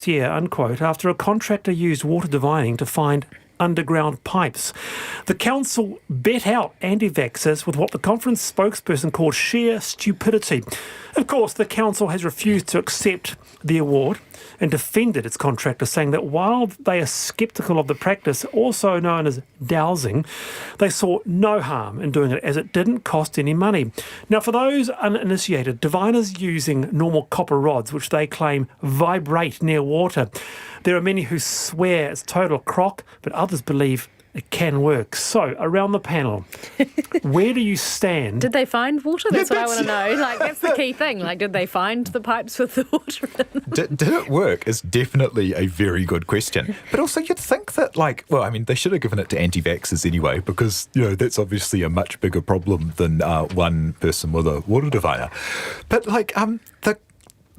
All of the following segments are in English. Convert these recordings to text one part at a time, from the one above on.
last year, unquote, after a contractor used water divining to find underground pipes. The council bet out anti-vaxxers with what the conference spokesperson called sheer stupidity. Of course, the council has refused to accept the award and defended its contractor, saying that while they are sceptical of the practice, also known as dowsing, they saw no harm in doing it as it didn't cost any money. Now, for those uninitiated, diviners using normal copper rods, which they claim vibrate near water. There are many who swear it's total crock, but others believe it can work. So, around the panel, where do you stand? Did they find water? That's what I want to know. Like, that's the key thing. Like, did they find the pipes with the water in them? Did it work is definitely a very good question. But also you'd think that, they should have given it to anti-vaxxers anyway, because, that's obviously a much bigger problem than one person with a water diviner. But,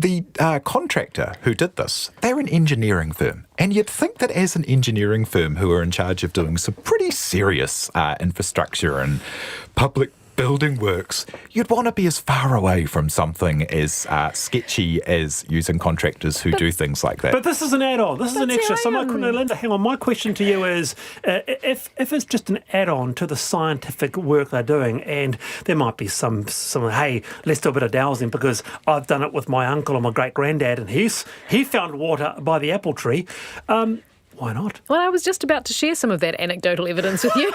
the contractor who did this, they're an engineering firm. And you'd think that as an engineering firm who are in charge of doing some pretty serious infrastructure and public building works, you'd want to be as far away from something as sketchy as using contractors who do things like that. But this is an add-on. This is an extra. So, Linda, hang on. My question to you is, if it's just an add-on to the scientific work they're doing, and there might be some hey, let's do a bit of dowsing because I've done it with my uncle or my great-granddad, and he found water by the apple tree. Why not? Well, I was just about to share some of that anecdotal evidence with you.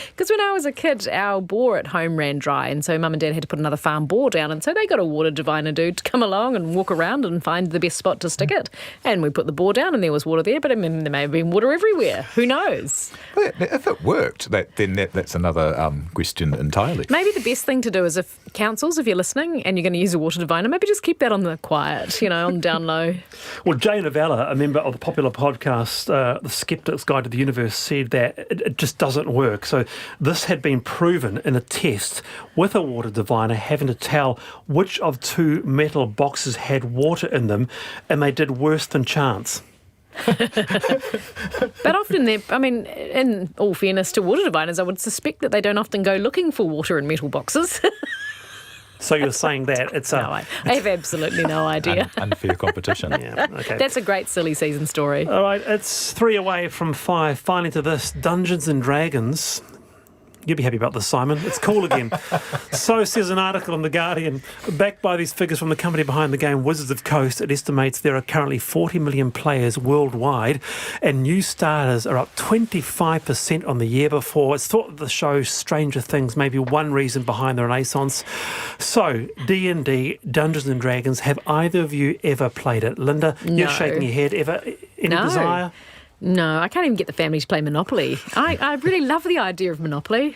Because when I was a kid, our bore at home ran dry, and so Mum and Dad had to put another farm bore down, and so they got a water diviner dude to come along and walk around and find the best spot to stick it. And we put the bore down, and there was water there, but I mean, there may have been water everywhere. Who knows? But if it worked, that's another question entirely. Maybe the best thing to do is, if councils, if you're listening and you're going to use a water diviner, maybe just keep that on the quiet, on the down low. Well, Jay Novella, a member of the popular podcast, The Skeptic's Guide to the Universe, said that it just doesn't work. So this had been proven in a test with a water diviner having to tell which of two metal boxes had water in them, and they did worse than chance. But often, in all fairness to water diviners, I would suspect that they don't often go looking for water in metal boxes. So you're saying that it's a... No, I have absolutely no idea. Unfair competition. Yeah, okay. That's a great silly season story. All right, it's 3 away from 5. Finally to this, Dungeons and Dragons. You'll be happy about this, Simon. It's cool again. So says an article in The Guardian. Backed by these figures from the company behind the game, Wizards of Coast, it estimates there are currently 40 million players worldwide, and new starters are up 25% on the year before. It's thought that the show Stranger Things may be one reason behind the renaissance. So, D&D, Dungeons and Dragons, have either of you ever played it? Linda, you're shaking your head. Ever? Any desire? No, I can't even get the family to play Monopoly. I really love the idea of Monopoly,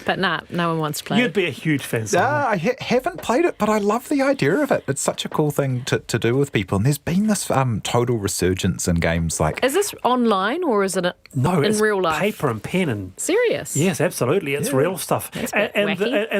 but no one wants to play it. You'd be a huge fan. I haven't played it, but I love the idea of it. It's such a cool thing to do with people. And there's been this total resurgence in games like... Is this online or is it in real life? Paper and pen. And Serious? Yes, absolutely. It's real stuff. And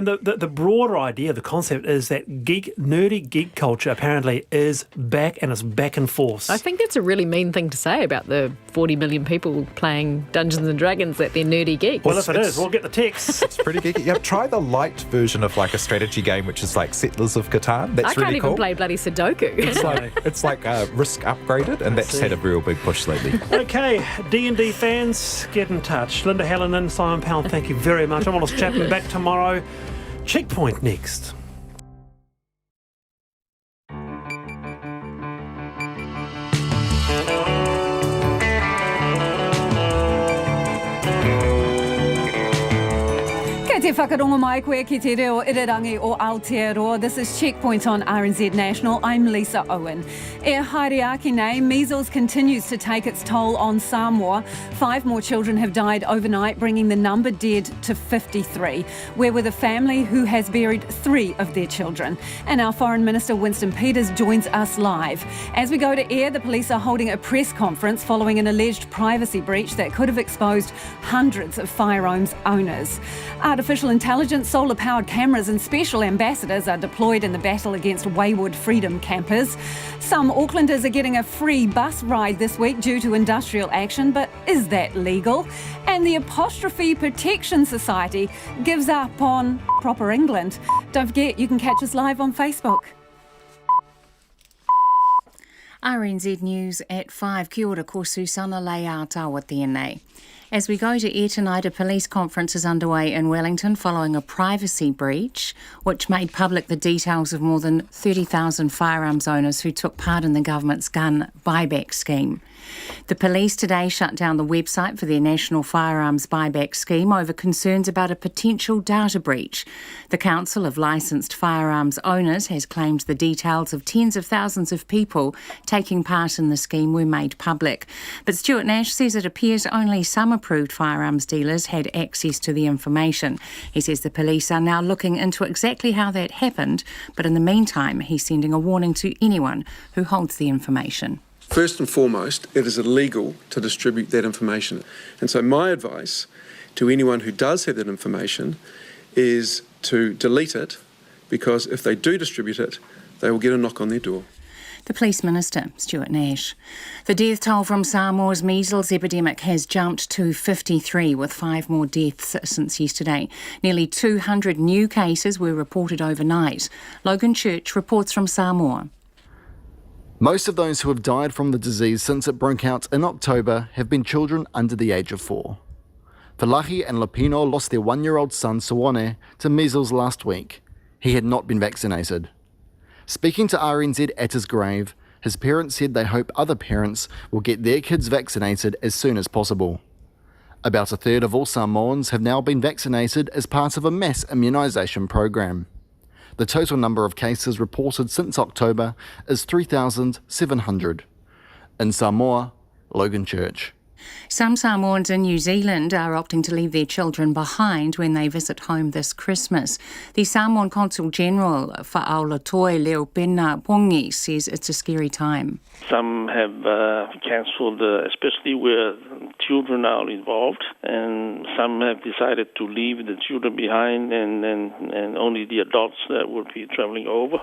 the broader idea, the concept is that nerdy geek culture apparently is back, and it's back in force. I think that's a really mean thing to say about the 40 million people playing Dungeons and Dragons, that they're nerdy geeks. Well, if it is, we'll get the text. It's pretty geeky. Yeah, try the light version of like a strategy game, which is like Settlers of Catan. That's I really can't cool. even play bloody Sudoku. It's like Risk upgraded, and that's had a real big push lately. Okay, D&D fans, get in touch. Linda Hallinan, Simon Pound, thank you very much. I'm Wallace Chapman, back tomorrow. Checkpoint next. Te whakarongo mai koe ki te reo irirangi o Aotearoa. This is Checkpoint on RNZ National. I'm Lisa Owen. E haere nei, measles continues to take its toll on Samoa. 5 more children have died overnight, bringing the number dead to 53. We're with a family who has buried 3 of their children. And our Foreign Minister Winston Peters joins us live. As we go to air, the police are holding a press conference following an alleged privacy breach that could have exposed hundreds of firearms owners. Artificial intelligence, solar-powered cameras and special ambassadors are deployed in the battle against wayward freedom campers. Some Aucklanders are getting a free bus ride this week due to industrial action, but is that legal? And the Apostrophe Protection Society gives up on proper England. Don't forget, you can catch us live on Facebook. RNZ News at 5. Kia ora, ko Susana Leia tawa tēnei. As we go to air tonight, a police conference is underway in Wellington following a privacy breach which made public the details of more than 30,000 firearms owners who took part in the government's gun buyback scheme. The police today shut down the website for their national firearms buyback scheme over concerns about a potential data breach. The Council of Licensed Firearms Owners has claimed the details of tens of thousands of people taking part in the scheme were made public. But Stuart Nash says it appears only some approved firearms dealers had access to the information. He says the police are now looking into exactly how that happened, but in the meantime, he's sending a warning to anyone who holds the information. First and foremost, it is illegal to distribute that information. And so my advice to anyone who does have that information is to delete it, because if they do distribute it, they will get a knock on their door. The Police Minister, Stuart Nash. The death toll from Samoa's measles epidemic has jumped to 53, with 5 more deaths since yesterday. Nearly 200 new cases were reported overnight. Logan Church reports from Samoa. Most of those who have died from the disease since it broke out in October have been children under the age of 4. Falahi and Lapino lost their 1-year-old son, Sawane, to measles last week. He had not been vaccinated. Speaking to RNZ at his grave, his parents said they hope other parents will get their kids vaccinated as soon as possible. About a third of all Samoans have now been vaccinated as part of a mass immunisation program. The total number of cases reported since October is 3,700. In Samoa, Logan Church. Some Samoans in New Zealand are opting to leave their children behind when they visit home this Christmas. The Samoan Consul General for Aotearoa, Leo Pena Pongi, says it's a scary time. Some have cancelled, especially where children are involved, and some have decided to leave the children behind and only the adults that will be travelling over.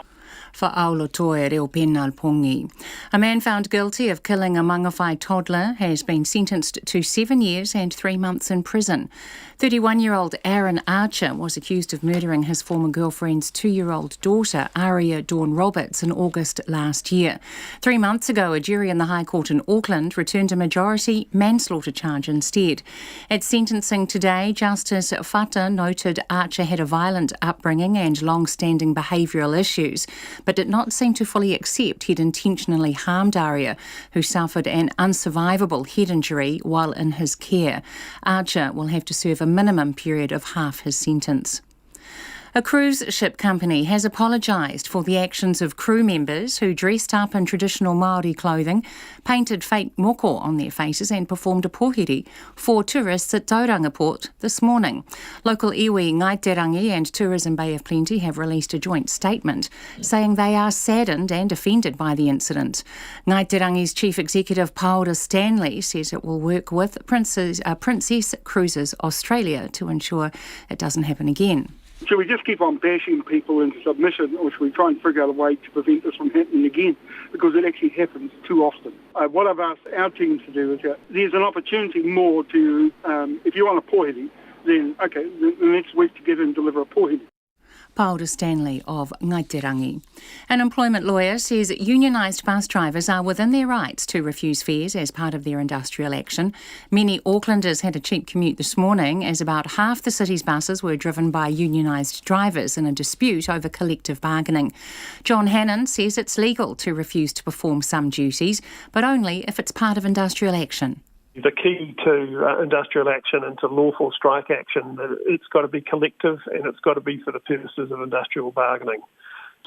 For Aotearoa, Leo Pena Pongi. A man found guilty of killing a Mangawhai toddler has been sentenced to 7 years and 3 months in prison. 31-year-old Aaron Archer was accused of murdering his former girlfriend's 2-year-old daughter, Aria Dawn Roberts, in August last year. 3 months ago, a jury in the High Court in Auckland returned a majority manslaughter charge instead. At sentencing today, Justice Fata noted Archer had a violent upbringing and long-standing behavioural issues, but did not seem to fully accept he'd intentionally harmed Aria, who suffered an unsurvivable head injury while in his care. Archer will have to serve a minimum period of half his sentence. A cruise ship company has apologised for the actions of crew members who dressed up in traditional Māori clothing, painted fake moko on their faces and performed a pohiri for tourists at Tauranga Port this morning. Local iwi Ngaiterangi and Tourism Bay of Plenty have released a joint statement saying they are saddened and offended by the incident. Ngaiterangi's Chief Executive Paula Stanley says it will work with Princess Cruises Australia to ensure it doesn't happen again. Should we just keep on bashing people into submission, or should we try and figure out a way to prevent this from happening again? Because it actually happens too often. What I've asked our team to do is there's an opportunity more to, if you want a pohiri, then, okay, the next week to get in and deliver a pohiri. Paula Stanley of Ngaiterangi. An employment lawyer says unionised bus drivers are within their rights to refuse fares as part of their industrial action. Many Aucklanders had a cheap commute this morning, as about half the city's buses were driven by unionised drivers in a dispute over collective bargaining. John Hannon says it's legal to refuse to perform some duties, but only if it's part of industrial action. The key to industrial action and to lawful strike action, it's got to be collective and it's got to be for the purposes of industrial bargaining.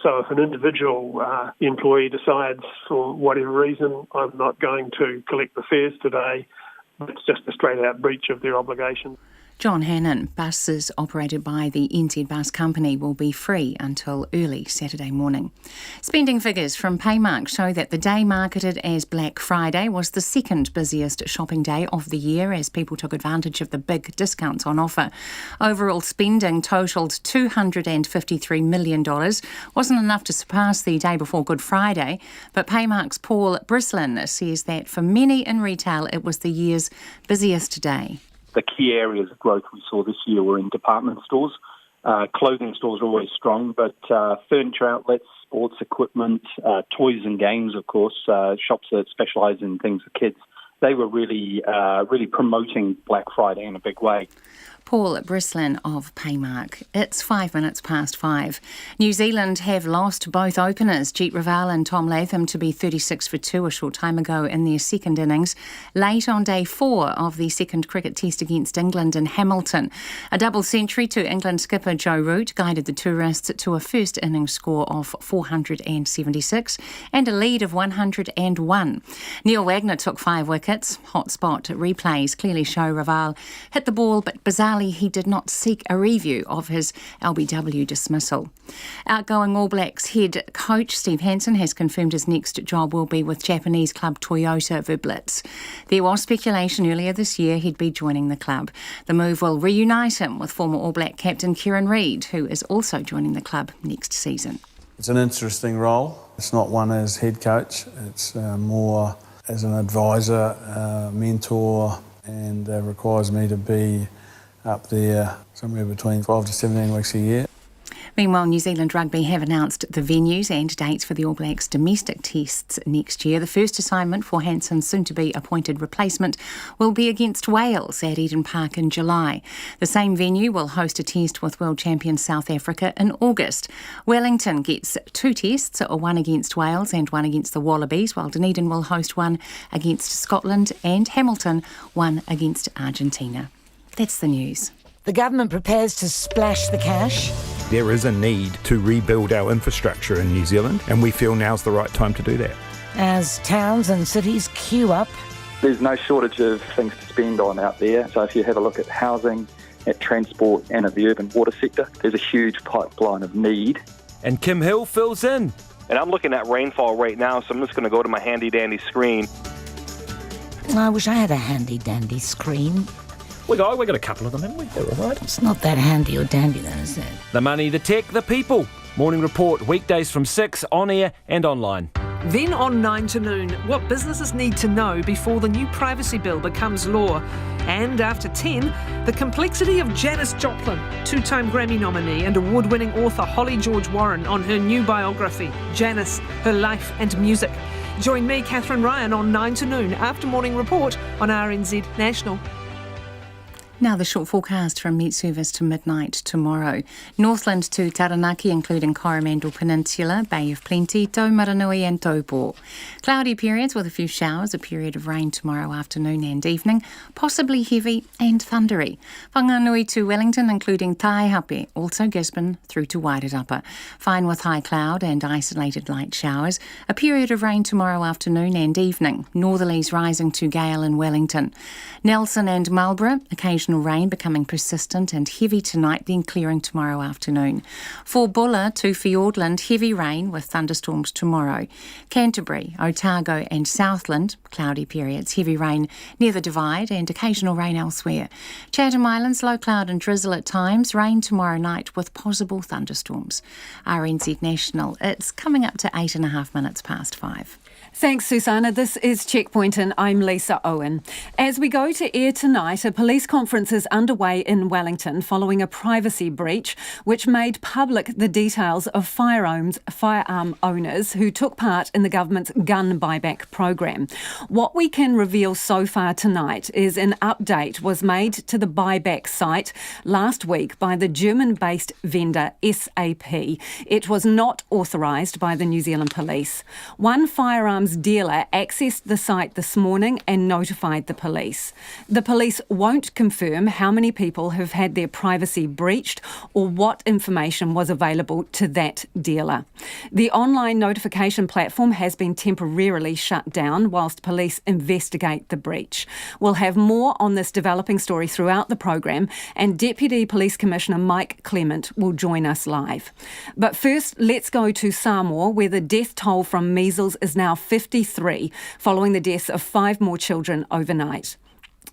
So if an individual employee decides for whatever reason, I'm not going to collect the fares today, it's just a straight-out breach of their obligation. John Hannon. Buses operated by the NZ Bus Company will be free until early Saturday morning. Spending figures from Paymark show that the day marketed as Black Friday was the second busiest shopping day of the year as people took advantage of the big discounts on offer. Overall spending totalled $253 million. Wasn't enough to surpass the day before Good Friday, but Paymark's Paul Brislin says that for many in retail it was the year's busiest day. The key areas of growth we saw this year were in department stores. Clothing stores are always strong, but furniture outlets, sports equipment, toys and games, of course, shops that specialise in things for kids. They were really promoting Black Friday in a big way. Paul Brislin of Paymark. It's 5 minutes past 5. New Zealand have lost both openers, Jeet Raval and Tom Latham, to be 36 for 2 a short time ago in their second innings, late on day 4 of the second cricket test against England in Hamilton. A double century to England skipper Joe Root guided the tourists to a first innings score of 476 and a lead of 101. Neil Wagner took 5 wickets. Hotspot replays clearly show Raval hit the ball, but bizarrely he did not seek a review of his LBW dismissal. Outgoing All Blacks head coach Steve Hansen has confirmed his next job will be with Japanese club Toyota Verblitz. There was speculation earlier this year he'd be joining the club. The move will reunite him with former All Black captain Kieran Reid, who is also joining the club next season. It's an interesting role. It's not one as head coach. It's more as an advisor, mentor, and requires me to be up there somewhere between 12 to 17 weeks a year. Meanwhile, New Zealand Rugby have announced the venues and dates for the All Blacks domestic tests next year. The first assignment for Hansen's soon-to-be appointed replacement will be against Wales at Eden Park in July. The same venue will host a test with world champion South Africa in August. Wellington gets 2 tests, one against Wales and one against the Wallabies, while Dunedin will host one against Scotland and Hamilton one against Argentina. That's the news. The government prepares to splash the cash. There is a need to rebuild our infrastructure in New Zealand, and we feel now's the right time to do that. As towns and cities queue up. There's no shortage of things to spend on out there. So if you have a look at housing, at transport and at the urban water sector, there's a huge pipeline of need. And Kim Hill fills in. And I'm looking at rainfall right now, so I'm just going to go to my handy-dandy screen. I wish I had a handy-dandy screen. We got a couple of them, haven't we? They're all right. It's not that handy or dandy then, is it? The money, the tech, the people. Morning Report, weekdays from 6, on air and online. Then on 9 to noon, what businesses need to know before the new privacy bill becomes law. And after 10, the complexity of Janis Joplin, 2-time Grammy nominee and award-winning author Holly George Warren on her new biography, Janis, Her Life and Music. Join me, Catherine Ryan, on 9 to noon after Morning Report on RNZ National. Now the short forecast from Met Service to midnight tomorrow. Northland to Taranaki, including Coromandel Peninsula, Bay of Plenty, Taumaranui and Taupo. Cloudy periods with a few showers, a period of rain tomorrow afternoon and evening, possibly heavy and thundery. Whanganui to Wellington, including Taihape, also Gisborne through to Wairarapa. Fine with high cloud and isolated light showers, a period of rain tomorrow afternoon and evening. Northerlies rising to gale in Wellington. Nelson and Marlborough, occasional rain becoming persistent and heavy tonight, then clearing tomorrow afternoon. For Bulla to Fiordland, heavy rain with thunderstorms tomorrow. Canterbury, Otago and Southland, cloudy periods, heavy rain near the Divide and occasional rain elsewhere. Chatham Islands, low cloud and drizzle at times, rain tomorrow night with possible thunderstorms. RNZ National, it's coming up to 8.5 minutes past 5. Thanks, Susanna. This is Checkpoint and I'm Lisa Owen. As we go to air tonight, a police conference is underway in Wellington following a privacy breach which made public the details of firearm owners who took part in the government's gun buyback program. What we can reveal so far tonight is an update was made to the buyback site last week by the German-based vendor SAP. It was not authorised by the New Zealand Police. One firearms dealer accessed the site this morning and notified the police. The police won't confirm how many people have had their privacy breached or what information was available to that dealer. The online notification platform has been temporarily shut down whilst police investigate the breach. We'll have more on this developing story throughout the program, and Deputy Police Commissioner Mike Clement will join us live. But first, let's go to Samoa, where the death toll from measles is now 53, following the deaths of 5 more children overnight.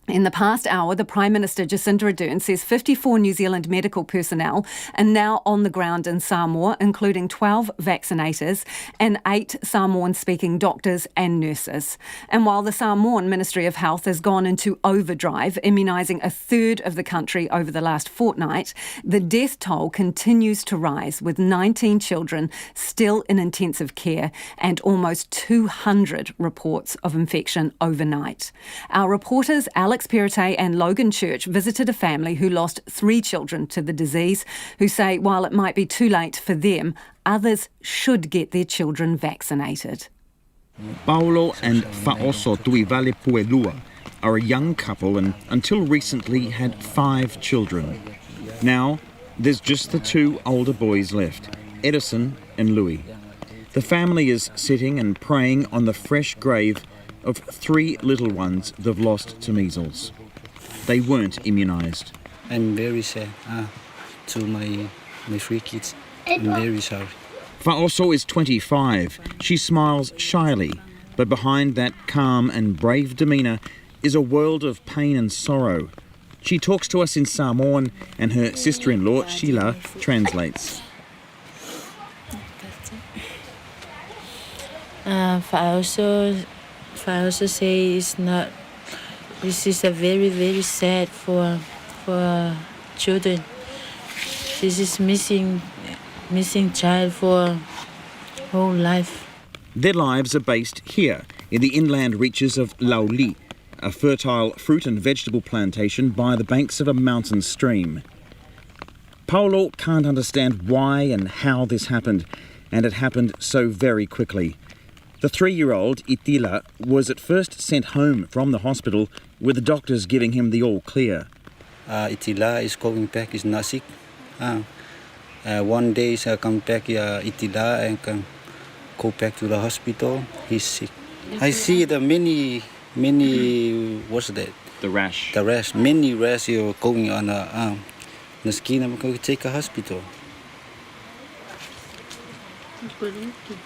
In the past hour, the Prime Minister Jacinda Ardern says 54 New Zealand medical personnel are now on the ground in Samoa, including 12 vaccinators and 8 Samoan-speaking doctors and nurses. And while the Samoan Ministry of Health has gone into overdrive, immunising a third of the country over the last fortnight, the death toll continues to rise, with 19 children still in intensive care and almost 200 reports of infection overnight. Our reporters Alex Perrottet and Logan Church visited a family who lost 3 children to the disease, who say while it might be too late for them, others should get their children vaccinated. Paulo and Fa'oso Tuivale Puelua are a young couple and until recently had 5 children. Now there's just the 2 older boys left, Edison and Louis. The family is sitting and praying on the fresh grave of 3 little ones they've lost to measles. They weren't immunised. I'm very sad to my 3 kids. I'm very sorry. Fa'oso is 25. She smiles shyly, but behind that calm and brave demeanour is a world of pain and sorrow. She talks to us in Samoan and her sister-in-law, Sheila, translates. Fa'oso say it's not. This is a very, very sad for children. This is missing child for whole life. Their lives are based here in the inland reaches of Lauli, a fertile fruit and vegetable plantation by the banks of a mountain stream. Paulo can't understand why and how this happened, and it happened so very quickly. The 3-year-old, Itila, was at first sent home from the hospital with the doctors giving him the all clear. Itila is going back, he's not sick. One day I come back, Itila, and can go back to the hospital, he's sick. I see the many, what's that? The rash. The rash, many rash you're going on the skin, I'm going to take a hospital.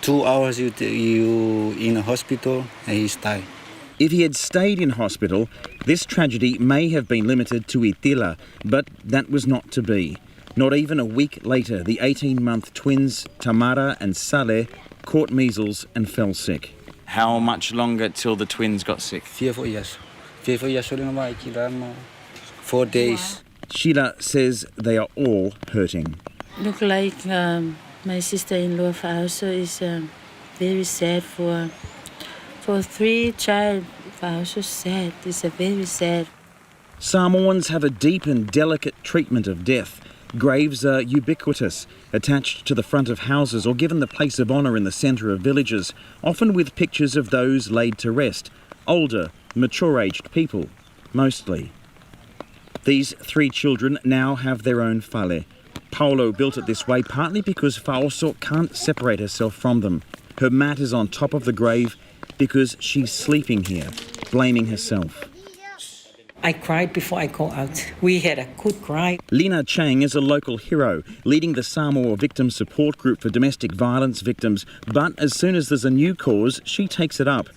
2 hours you in a hospital and he's died. If he had stayed in hospital, this tragedy may have been limited to Itila, but that was not to be. Not even a week later, the 18-month twins Tamara and Saleh caught measles and fell sick. How much longer till the twins got sick? 4 years. 4 years. 4 days. Sheila says they are all hurting. Look like my sister-in-law Fa'oso is very sad for 3 child. Fa'oso sad. It's a very sad. Samoans have a deep and delicate treatment of death. Graves are ubiquitous, attached to the front of houses or given the place of honour in the centre of villages, often with pictures of those laid to rest, older, mature-aged people, mostly. These 3 children now have their own fale. Paulo built it this way partly because Fa'oso can't separate herself from them. Her mat is on top of the grave because she's sleeping here, blaming herself. I cried before I go out. We had a good cry. Lena Chang is a local hero, leading the Samoa Victim Support Group for domestic violence victims. But as soon as there's a new cause, she takes it up.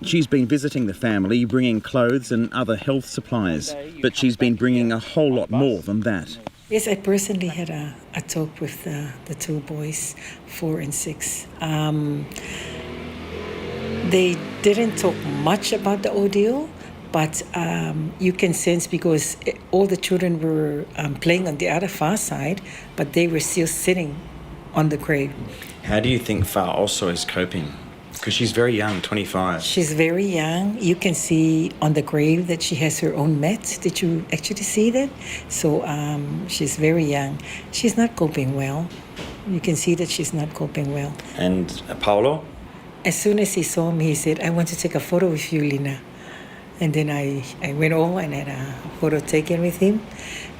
She's been visiting the family, bringing clothes and other health supplies. But she's been bringing a whole lot more than that. Yes, I personally had a talk with the 2 boys, 4 and 6. They didn't talk much about the ordeal, but you can sense because all the children were playing on the other far side, but they were still sitting on the grave. How do you think Fa'oso is coping? Because she's very young, 25. She's very young. You can see on the grave that she has her own mat. Did you actually see that? So she's very young. She's not coping well. You can see that she's not coping well. And Paulo? As soon as he saw me, he said, "I want to take a photo with you, Lena." And then I went over and had a photo taken with him.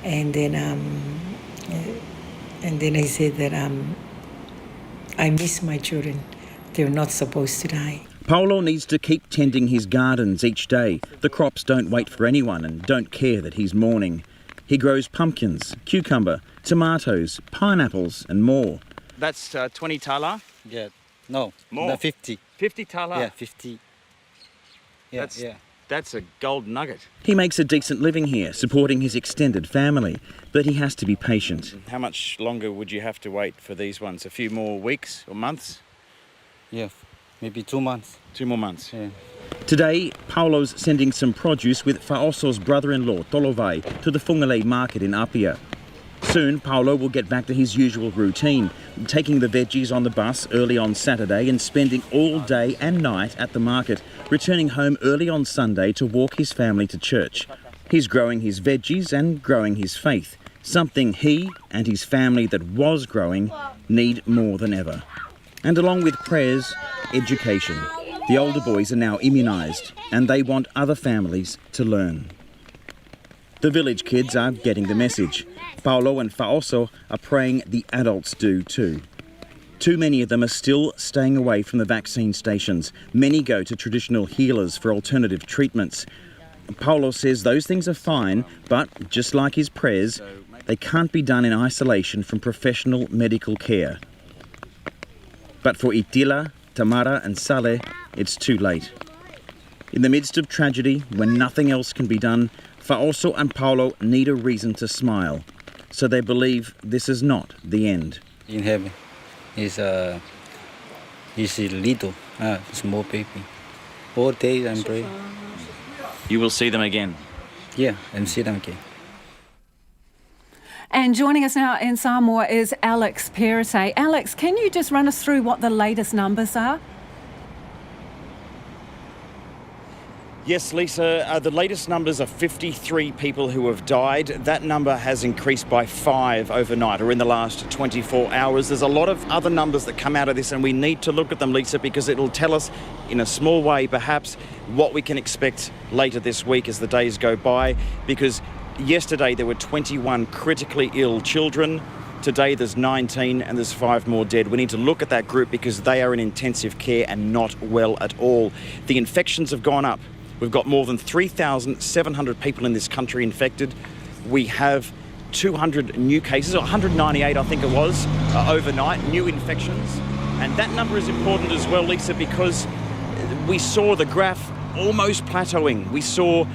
And then I said that I miss my children. They're not supposed to die. Paulo needs to keep tending his gardens each day. The crops don't wait for anyone and don't care that he's mourning. He grows pumpkins, cucumber, tomatoes, pineapples and more. That's 20 tala? Yeah, no, more. 50. 50 tala? Yeah, 50. Yeah, That's yeah. That's a gold nugget. He makes a decent living here, supporting his extended family, but he has to be patient. How much longer would you have to wait for these ones? A few more weeks or months? Yeah, maybe 2 months. 2 more months? Yeah. Today, Paulo's sending some produce with Fa'oso's brother-in-law, Tolovai, to the Whungalei market in Apia. Soon, Paulo will get back to his usual routine, taking the veggies on the bus early on Saturday and spending all day and night at the market, returning home early on Sunday to walk his family to church. He's growing his veggies and growing his faith, something he and his family that was growing need more than ever. And along with prayers, education. The older boys are now immunised and they want other families to learn. The village kids are getting the message. Paulo and Fa'oso are praying the adults do too. Too many of them are still staying away from the vaccine stations. Many go to traditional healers for alternative treatments. Paulo says those things are fine, but just like his prayers, they can't be done in isolation from professional medical care. But for Itila, Tamara and Saleh, it's too late. In the midst of tragedy, when nothing else can be done, Fa'oso and Paulo need a reason to smile. So they believe this is not the end. In heaven is a little, small baby. All day I'm praying. You will see them again? Yeah, and see them again. And joining us now in Samoa is Alex Perite. Alex, can you just run us through what the latest numbers are? Yes, Lisa, the latest numbers are 53 people who have died. That number has increased by 5 overnight or in the last 24 hours. There's a lot of other numbers that come out of this and we need to look at them, Lisa, because it'll tell us in a small way perhaps what we can expect later this week as the days go by, because yesterday there were 21 critically ill children. Today there's 19 and there's 5 more dead. We need to look at that group because they are in intensive care and not well at all. The infections have gone up. We've got more than 3,700 people in this country infected. We have 200 new cases, or 198 I think it was, overnight, new infections. And that number is important as well, Lisa, because we saw the graph almost plateauing. We saw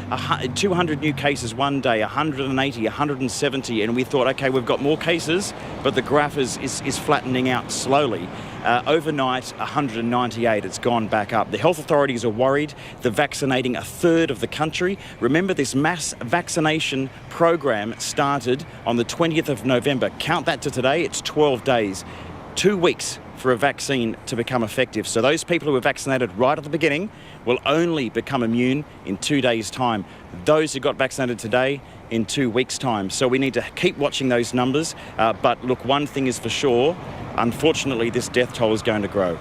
200 new cases one day, 180, 170, and we thought, okay, we've got more cases, but the graph is flattening out slowly. Overnight, 198, it's gone back up. The health authorities are worried. They're vaccinating a third of the country. Remember, this mass vaccination program started on the 20th of November. Count that to today, it's 12 days. 2 weeks for a vaccine to become effective. So those people who were vaccinated right at the beginning will only become immune in 2 days' time. Those who got vaccinated today, in 2 weeks' time. So we need to keep watching those numbers. But look, one thing is for sure, unfortunately, this death toll is going to grow.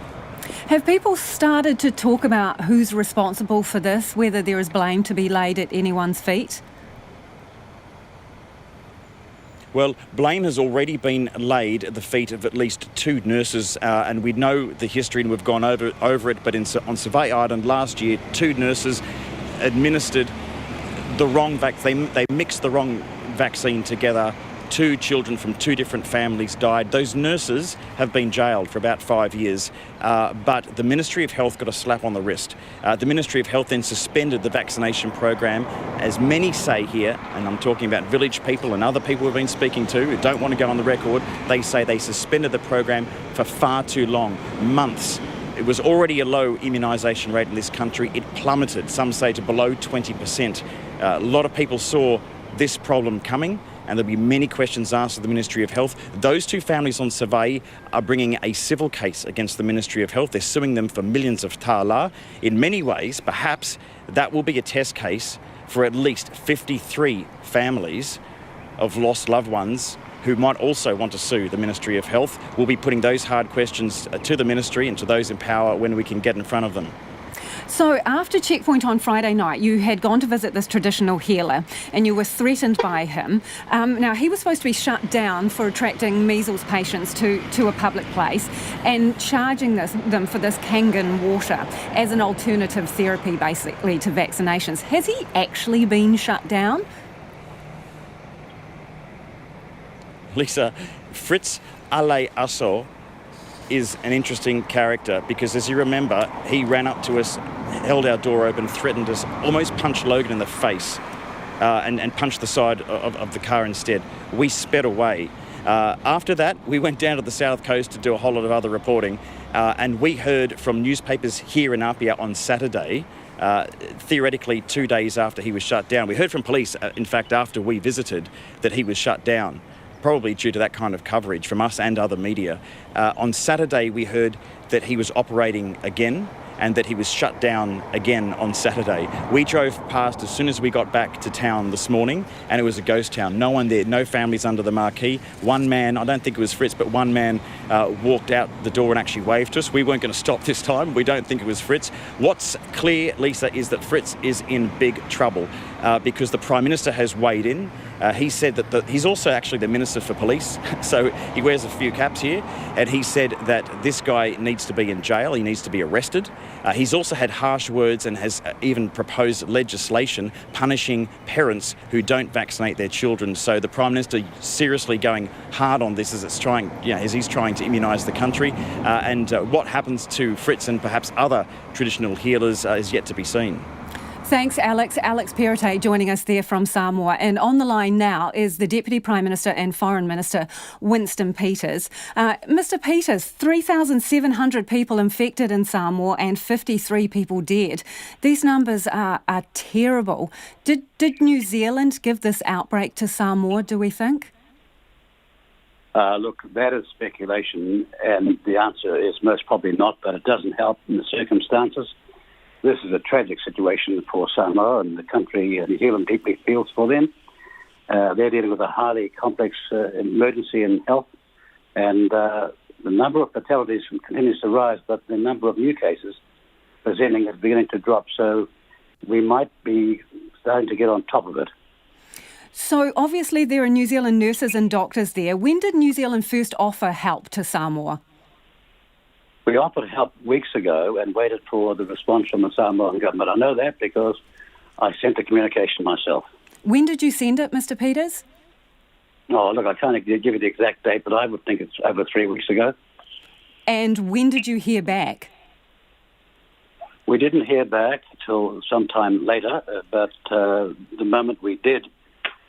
Have people started to talk about who's responsible for this, whether there is blame to be laid at anyone's feet? Well, blame has already been laid at the feet of at least 2 nurses, and we know the history and we've gone over it, but on Savai'i Island last year, 2 nurses administered the wrong vaccine. They mixed the wrong vaccine together. 2 children from 2 different families died. Those nurses have been jailed for about 5 years, but the Ministry of Health got a slap on the wrist. The Ministry of Health then suspended the vaccination program. As many say here, and I'm talking about village people and other people we've been speaking to who don't want to go on the record, they say they suspended the program for far too long, months. It was already a low immunisation rate in this country. It plummeted, some say to below 20%. A lot of people saw this problem coming, and there'll be many questions asked of the Ministry of Health. Those 2 families on Savai'i are bringing a civil case against the Ministry of Health. They're suing them for millions of tāla. In many ways, perhaps that will be a test case for at least 53 families of lost loved ones who might also want to sue the Ministry of Health. We'll be putting those hard questions to the Ministry and to those in power when we can get in front of them. So after Checkpoint on Friday night, you had gone to visit this traditional healer and you were threatened by him. Now, he was supposed to be shut down for attracting measles patients to a public place and charging them for this Kangen water as an alternative therapy, basically, to vaccinations. Has he actually been shut down? Lisa, Fritz Ale Asso is an interesting character because, as you remember, he ran up to us held our door open, threatened us, almost punched Logan in the face and punched the side of the car instead. We sped away. After that, we went down to the south coast to do a whole lot of other reporting, and we heard from newspapers here in Apia on Saturday, theoretically 2 days after he was shut down. We heard from police, in fact, after we visited, that he was shut down, probably due to that kind of coverage from us and other media. On Saturday, we heard that he was operating again and that he was shut down again on Saturday. We drove past as soon as we got back to town this morning, and it was a ghost town. No one there, no families under the marquee. One man, I don't think it was Fritz, but one man walked out the door and actually waved to us. We weren't going to stop this time. We don't think it was Fritz. What's clear, Lisa, is that Fritz is in big trouble because the Prime Minister has weighed in. He said that he's also actually the Minister for Police, so he wears a few caps here, and he said that this guy needs to be in jail, he needs to be arrested. He's also had harsh words and has even proposed legislation punishing parents who don't vaccinate their children. So the Prime Minister seriously going hard on this as he's trying to immunise the country. And what happens to Fritz and perhaps other traditional healers is yet to be seen. Thanks, Alex. Alex Perrottet joining us there from Samoa. And on the line now is the Deputy Prime Minister and Foreign Minister, Winston Peters. Mr. Peters, 3,700 people infected in Samoa and 53 people dead. These numbers are terrible. Did New Zealand give this outbreak to Samoa, do we think? Look, that is speculation, and the answer is most probably not, but it doesn't help in the circumstances. This is a tragic situation for Samoa and the country. New Zealand deeply feels for them. They're dealing with a highly complex emergency in health, and the number of fatalities continues to rise, but the number of new cases presenting is beginning to drop, so we might be starting to get on top of it. So obviously there are New Zealand nurses and doctors there. When did New Zealand first offer help to Samoa? We offered help weeks ago and waited for the response from the Samoan government. I know that because I sent the communication myself. When did you send it, Mr. Peters? Oh, look, I can't give you the exact date, but I would think it's over 3 weeks ago. And when did you hear back? We didn't hear back until sometime later, but the moment we did,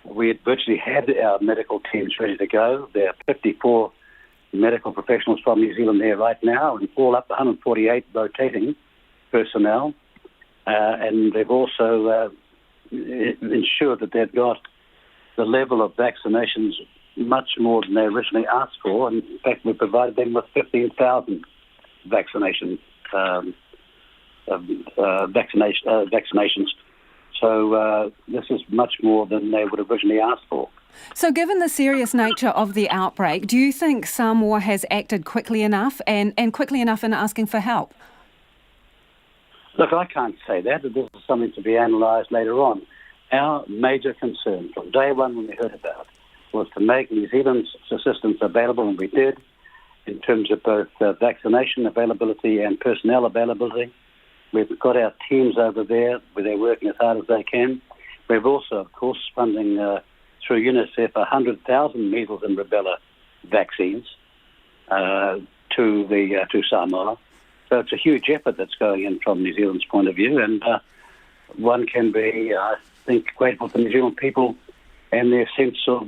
we had virtually had our medical teams ready to go. There are 54 medical professionals from New Zealand there right now, and all up to 148 rotating personnel. And they've also ensured that they've got the level of vaccinations much more than they originally asked for. And in fact, we provided them with 15,000 vaccinations. So this is much more than they would have originally asked for. So given the serious nature of the outbreak, do you think Samoa has acted quickly enough and quickly enough in asking for help? Look, I can't say that. This is something to be analysed later on. Our major concern from day one when we heard about it was to make New Zealand's assistance available, and we did, in terms of both vaccination availability and personnel availability. We've got our teams over there where they're working as hard as they can. We've also, of course, funding through UNICEF 100,000 measles and rubella vaccines to Samoa. So it's a huge effort that's going in from New Zealand's point of view, and one can be, I think, grateful for New Zealand people and their sense of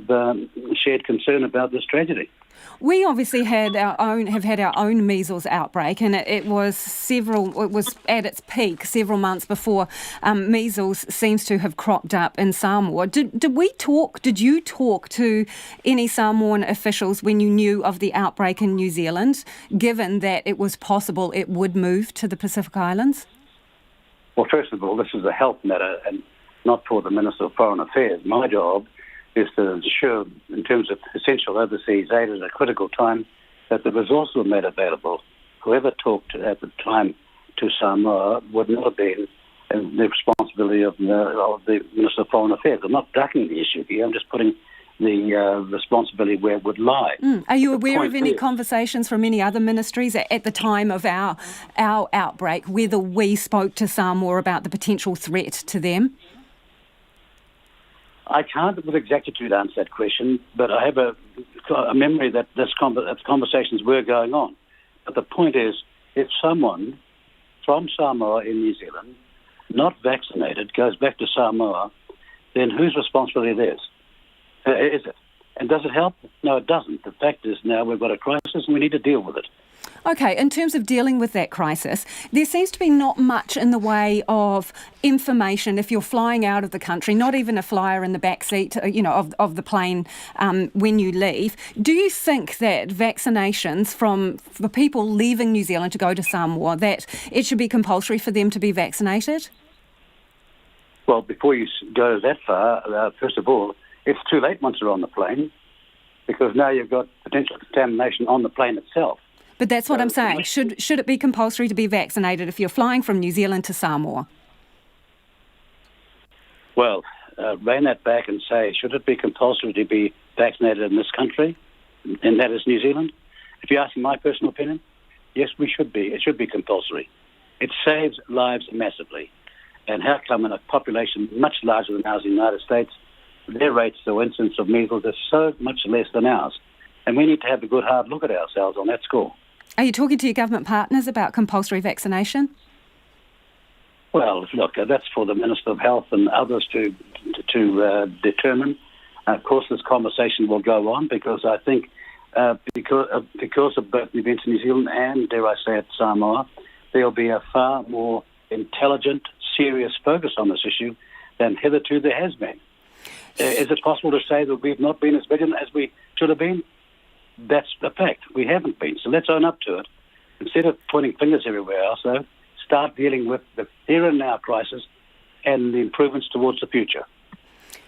shared concern about this tragedy. We obviously have had our own measles outbreak, and it was at its peak several months before measles seems to have cropped up in Samoa. Did you talk to any Samoan officials when you knew of the outbreak in New Zealand, given that it was possible it would move to the Pacific Islands? Well, first of all, this is a health matter and not for the Minister of Foreign Affairs. My job is to ensure, in terms of essential overseas aid at a critical time, that the resources are made available. Whoever talked at the time to Samoa would not have been the responsibility of the Minister of Foreign Affairs. I'm not ducking the issue here. I'm just putting the responsibility where it would lie. Are you aware of any conversations from any other ministries at the time of our outbreak, whether we spoke to Samoa about the potential threat to them? I can't with exactitude answer that question, but I have a memory that conversations were going on. But the point is, if someone from Samoa in New Zealand, not vaccinated, goes back to Samoa, then whose responsibility is it? And does it help? No, it doesn't. The fact is now we've got a crisis and we need to deal with it. Okay, in terms of dealing with that crisis, there seems to be not much in the way of information if you're flying out of the country, not even a flyer in the back seat, of the plane when you leave. Do you think that vaccinations for people leaving New Zealand to go to Samoa, that it should be compulsory for them to be vaccinated? Well, before you go that far, first of all, it's too late once they're on the plane, because now you've got potential contamination on the plane itself. But that's what I'm saying. Should it be compulsory to be vaccinated if you're flying from New Zealand to Samoa? Well, rein that back and say, should it be compulsory to be vaccinated in this country, and that is New Zealand? If you're asking my personal opinion, yes, we should be. It should be compulsory. It saves lives massively. And how come in a population much larger than ours in the United States, their rates or incidence of measles are so much less than ours? And we need to have a good hard look at ourselves on that score. Are you talking to your government partners about compulsory vaccination? Well, look, that's for the Minister of Health and others to determine. Of course, this conversation will go on because I think because of both the events in New Zealand and, dare I say it, Samoa, there'll be a far more intelligent, serious focus on this issue than hitherto there has been. Is it possible to say that we've not been as vigilant as we should have been? That's a fact. We haven't been. So let's own up to it. Instead of pointing fingers everywhere else, though, start dealing with the here and now crisis and the improvements towards the future.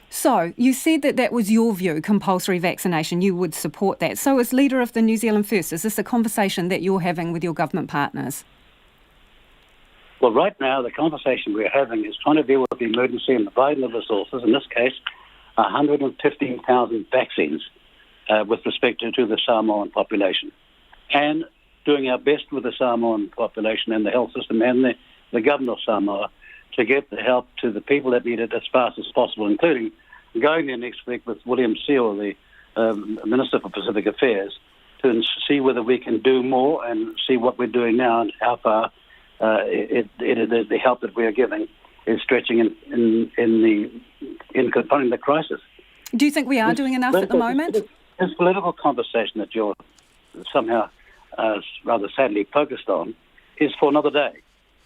So you said that was your view, compulsory vaccination. You would support that. So as leader of the New Zealand First, is this a conversation that you're having with your government partners? Well, right now, the conversation we're having is trying to deal with the emergency and providing the resources, in this case, 115,000 vaccines with respect to the Samoan population, and doing our best with the Samoan population and the health system and the government of Samoa to get the help to the people that need it as fast as possible, including going there next week with William Seal, the Minister for Pacific Affairs, to see whether we can do more and see what we're doing now and how far the help that we are giving is stretching in confronting the crisis. Do you think we are doing enough at the moment? This political conversation that you're somehow rather sadly focused on is for another day.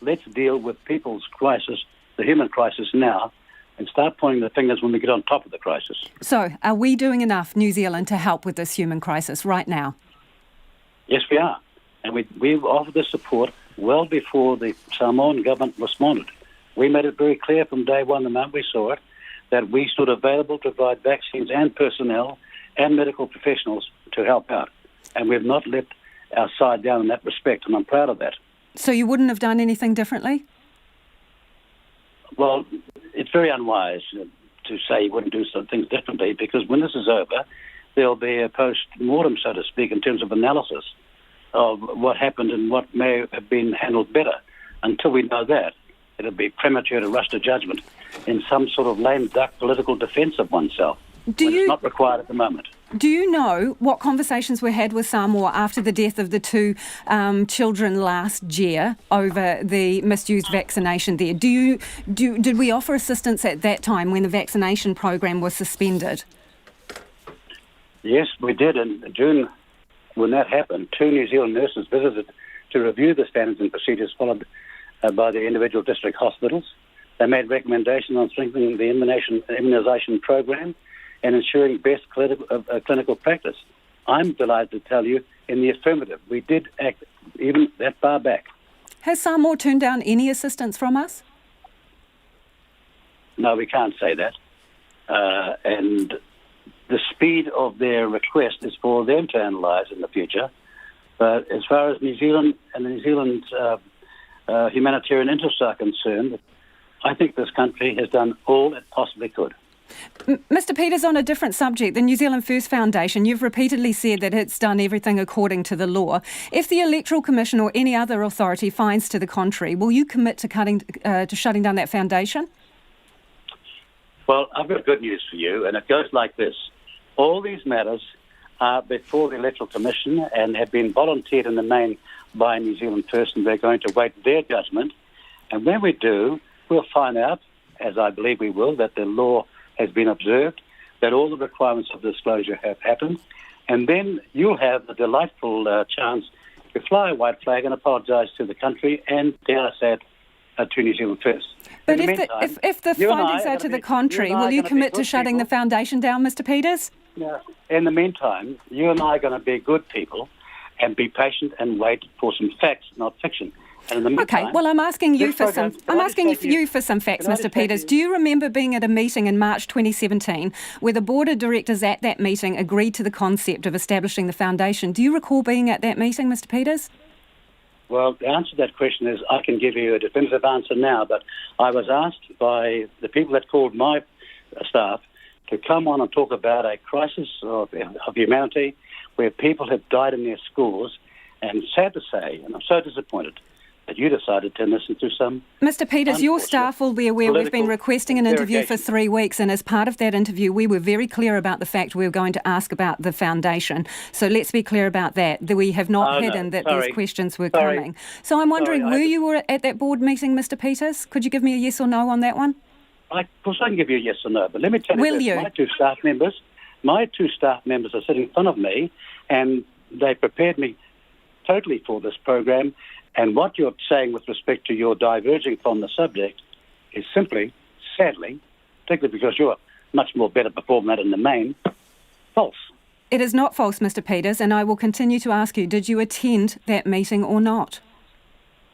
Let's deal with people's crisis, the human crisis now, and start pointing the fingers when we get on top of the crisis. So, are we doing enough, New Zealand, to help with this human crisis right now? Yes, we are. And we've offered the support well before the Samoan government responded. We made it very clear from day one, the moment we saw it, that we stood available to provide vaccines and personnel and medical professionals to help out. And we've not let our side down in that respect, and I'm proud of that. So you wouldn't have done anything differently? Well, it's very unwise to say you wouldn't do some things differently, because when this is over, there'll be a post-mortem, so to speak, in terms of analysis of what happened and what may have been handled better. Until we know that, it'll be premature to rush to judgment in some sort of lame duck political defence of oneself. It's not required at the moment. Do you know what conversations were had with Samoa after the death of the two children last year over the misused vaccination there? Did we offer assistance at that time when the vaccination program was suspended? Yes, we did. In June, when that happened, 2 New Zealand nurses visited to review the standards and procedures followed by the individual district hospitals. They made recommendations on strengthening the immunisation program and ensuring best clinical practice. I'm delighted to tell you, in the affirmative, we did act even that far back. Has Samoa turned down any assistance from us? No, we can't say that. And the speed of their request is for them to analyse in the future. But as far as New Zealand and the New Zealand's humanitarian interests are concerned, I think this country has done all it possibly could. Mr. Peters, on a different subject, the New Zealand First Foundation, you've repeatedly said that it's done everything according to the law. If the Electoral Commission or any other authority finds to the contrary, will you commit to shutting down that foundation? Well, I've got good news for you, and it goes like this. All these matters before the Electoral Commission and have been volunteered in the main by New Zealand First, and they're going to wait their judgment. And when we do, we'll find out, as I believe we will, that the law has been observed, that all the requirements of disclosure have happened, and then you'll have the delightful chance to fly a white flag and apologise to the country and, dare I say it, to New Zealand First. But if the findings are to the contrary, will you commit to shutting the foundation down, Mr. Peters? Yeah. In the meantime, you and I are going to be good people and be patient and wait for some facts, not fiction. And in the meantime, okay, well, I'm asking you for some facts, Mr. Peters. Do you remember being at a meeting in March 2017 where the board of directors at that meeting agreed to the concept of establishing the foundation? Do you recall being at that meeting, Mr. Peters? Well, the answer to that question is I can give you a definitive answer now, but I was asked by the people that called my staff to come on and talk about a crisis of humanity where people have died in their schools, and sad to say, and I'm so disappointed, that you decided to turn this into some... Mr. Peters, your staff will be aware we've been requesting an interview for 3 weeks, and as part of that interview we were very clear about the fact we were going to ask about the foundation. So let's be clear about that we have not hidden that these questions were coming. So I'm wondering, were you at that board meeting, Mr. Peters? Could you give me a yes or no on that one? Of course I can give you a yes or no, but let me tell you this. My two staff members are sitting in front of me, and they prepared me totally for this program. And what you're saying with respect to your diverging from the subject is simply, sadly, particularly because you're much more better performer in the main, false. It is not false, Mr. Peters, and I will continue to ask you, did you attend that meeting or not?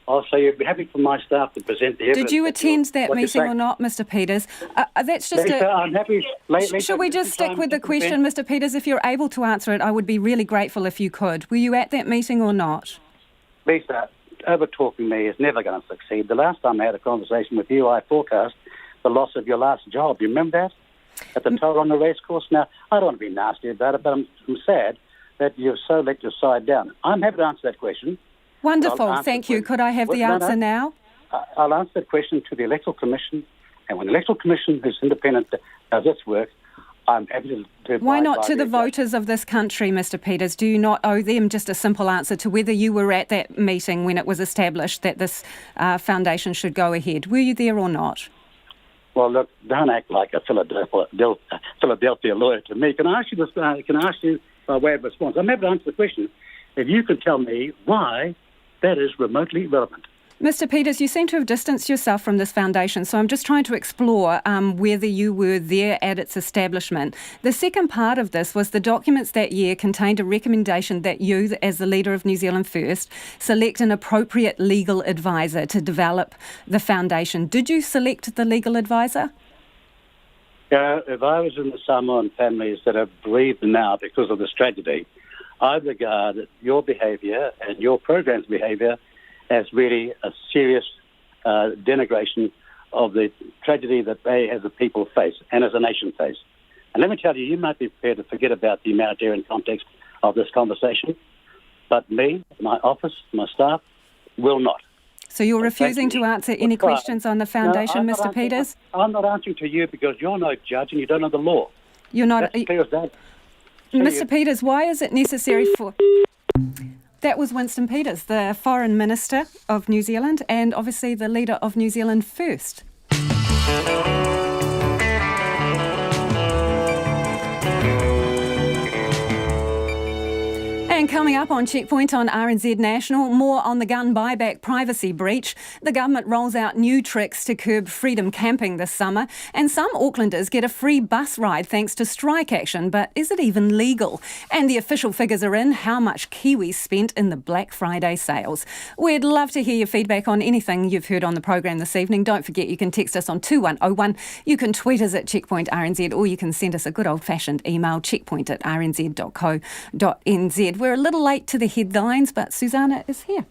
Oh, so you'd be happy for my staff to present the evidence. Did you attend that meeting or not, Mr. Peters? That's just Lisa, I'm happy. Should we just stick with the question, Mr. Peters? If you're able to answer it, I would be really grateful if you could. Were you at that meeting or not? Lisa, over-talking me is never going to succeed. The last time I had a conversation with you, I forecast the loss of your last job. You remember that? At the Tauranga racecourse? Now, I don't want to be nasty about it, but I'm sad that you've so let your side down. I'm happy to answer that question. Wonderful, thank you. Could I have the answer now? I'll answer that question to the Electoral Commission, and when the Electoral Commission, who's independent, does its work, I'm happy to... Why not to the voters of this country, Mr. Peters? Do you not owe them just a simple answer to whether you were at that meeting when it was established that this foundation should go ahead? Were you there or not? Well, look, don't act like a Philadelphia lawyer to me. Can I ask you by way of response? I'm happy to answer the question if you can tell me why that is remotely relevant. Mr. Peters, you seem to have distanced yourself from this foundation, so I'm just trying to explore whether you were there at its establishment. The second part of this was the documents that year contained a recommendation that you, as the leader of New Zealand First, select an appropriate legal advisor to develop the foundation. Did you select the legal advisor? If I was in the Samoan families that have bereaved now because of this tragedy, I regard your behaviour and your program's behaviour as really a serious denigration of the tragedy that they as a people face and as a nation face. And let me tell you, you might be prepared to forget about the humanitarian context of this conversation, but me, my office, my staff, will not. So you're refusing to answer any questions on the foundation, Mr. Peters? I'm not answering to you because you're no judge and you don't know the law. You're not... That's clear as that. Mr. Peters, why is it necessary for... That was Winston Peters, the Foreign Minister of New Zealand and obviously the leader of New Zealand First. And coming up on Checkpoint on RNZ National, more on the gun buyback privacy breach. The government rolls out new tricks to curb freedom camping this summer, and some Aucklanders get a free bus ride thanks to strike action. But is it even legal? And the official figures are in how much Kiwis spent in the Black Friday sales. We'd love to hear your feedback on anything you've heard on the program this evening. Don't forget you can text us on 2101. You can tweet us at Checkpoint RNZ, or you can send us a good old-fashioned email, checkpoint@rnz.co.nz. We're a little late to the headlines, but Susanna is here.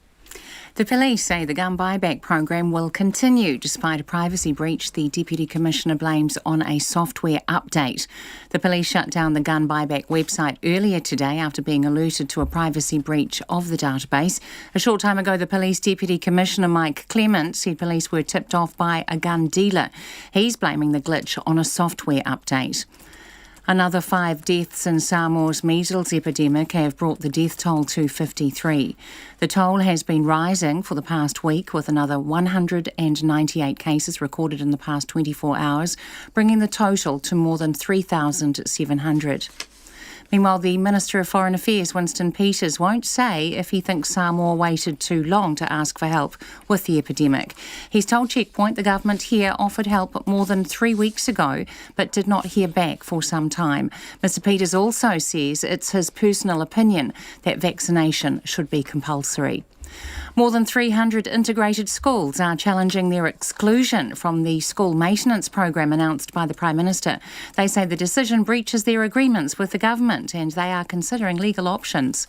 The police say the gun buyback program will continue despite a privacy breach the Deputy Commissioner blames on a software update. The police shut down the gun buyback website earlier today after being alerted to a privacy breach of the database. A short time ago, the Police Deputy Commissioner Mike Clement said police were tipped off by a gun dealer. He's blaming the glitch on a software update. Another 5 deaths in Samoa's measles epidemic have brought the death toll to 53. The toll has been rising for the past week, with another 198 cases recorded in the past 24 hours, bringing the total to more than 3,700. Meanwhile, the Minister of Foreign Affairs, Winston Peters, won't say if he thinks Samoa waited too long to ask for help with the epidemic. He's told Checkpoint the government here offered help more than 3 weeks ago, but did not hear back for some time. Mr. Peters also says it's his personal opinion that vaccination should be compulsory. More than 300 integrated schools are challenging their exclusion from the school maintenance program announced by the Prime Minister. They say the decision breaches their agreements with the government and they are considering legal options.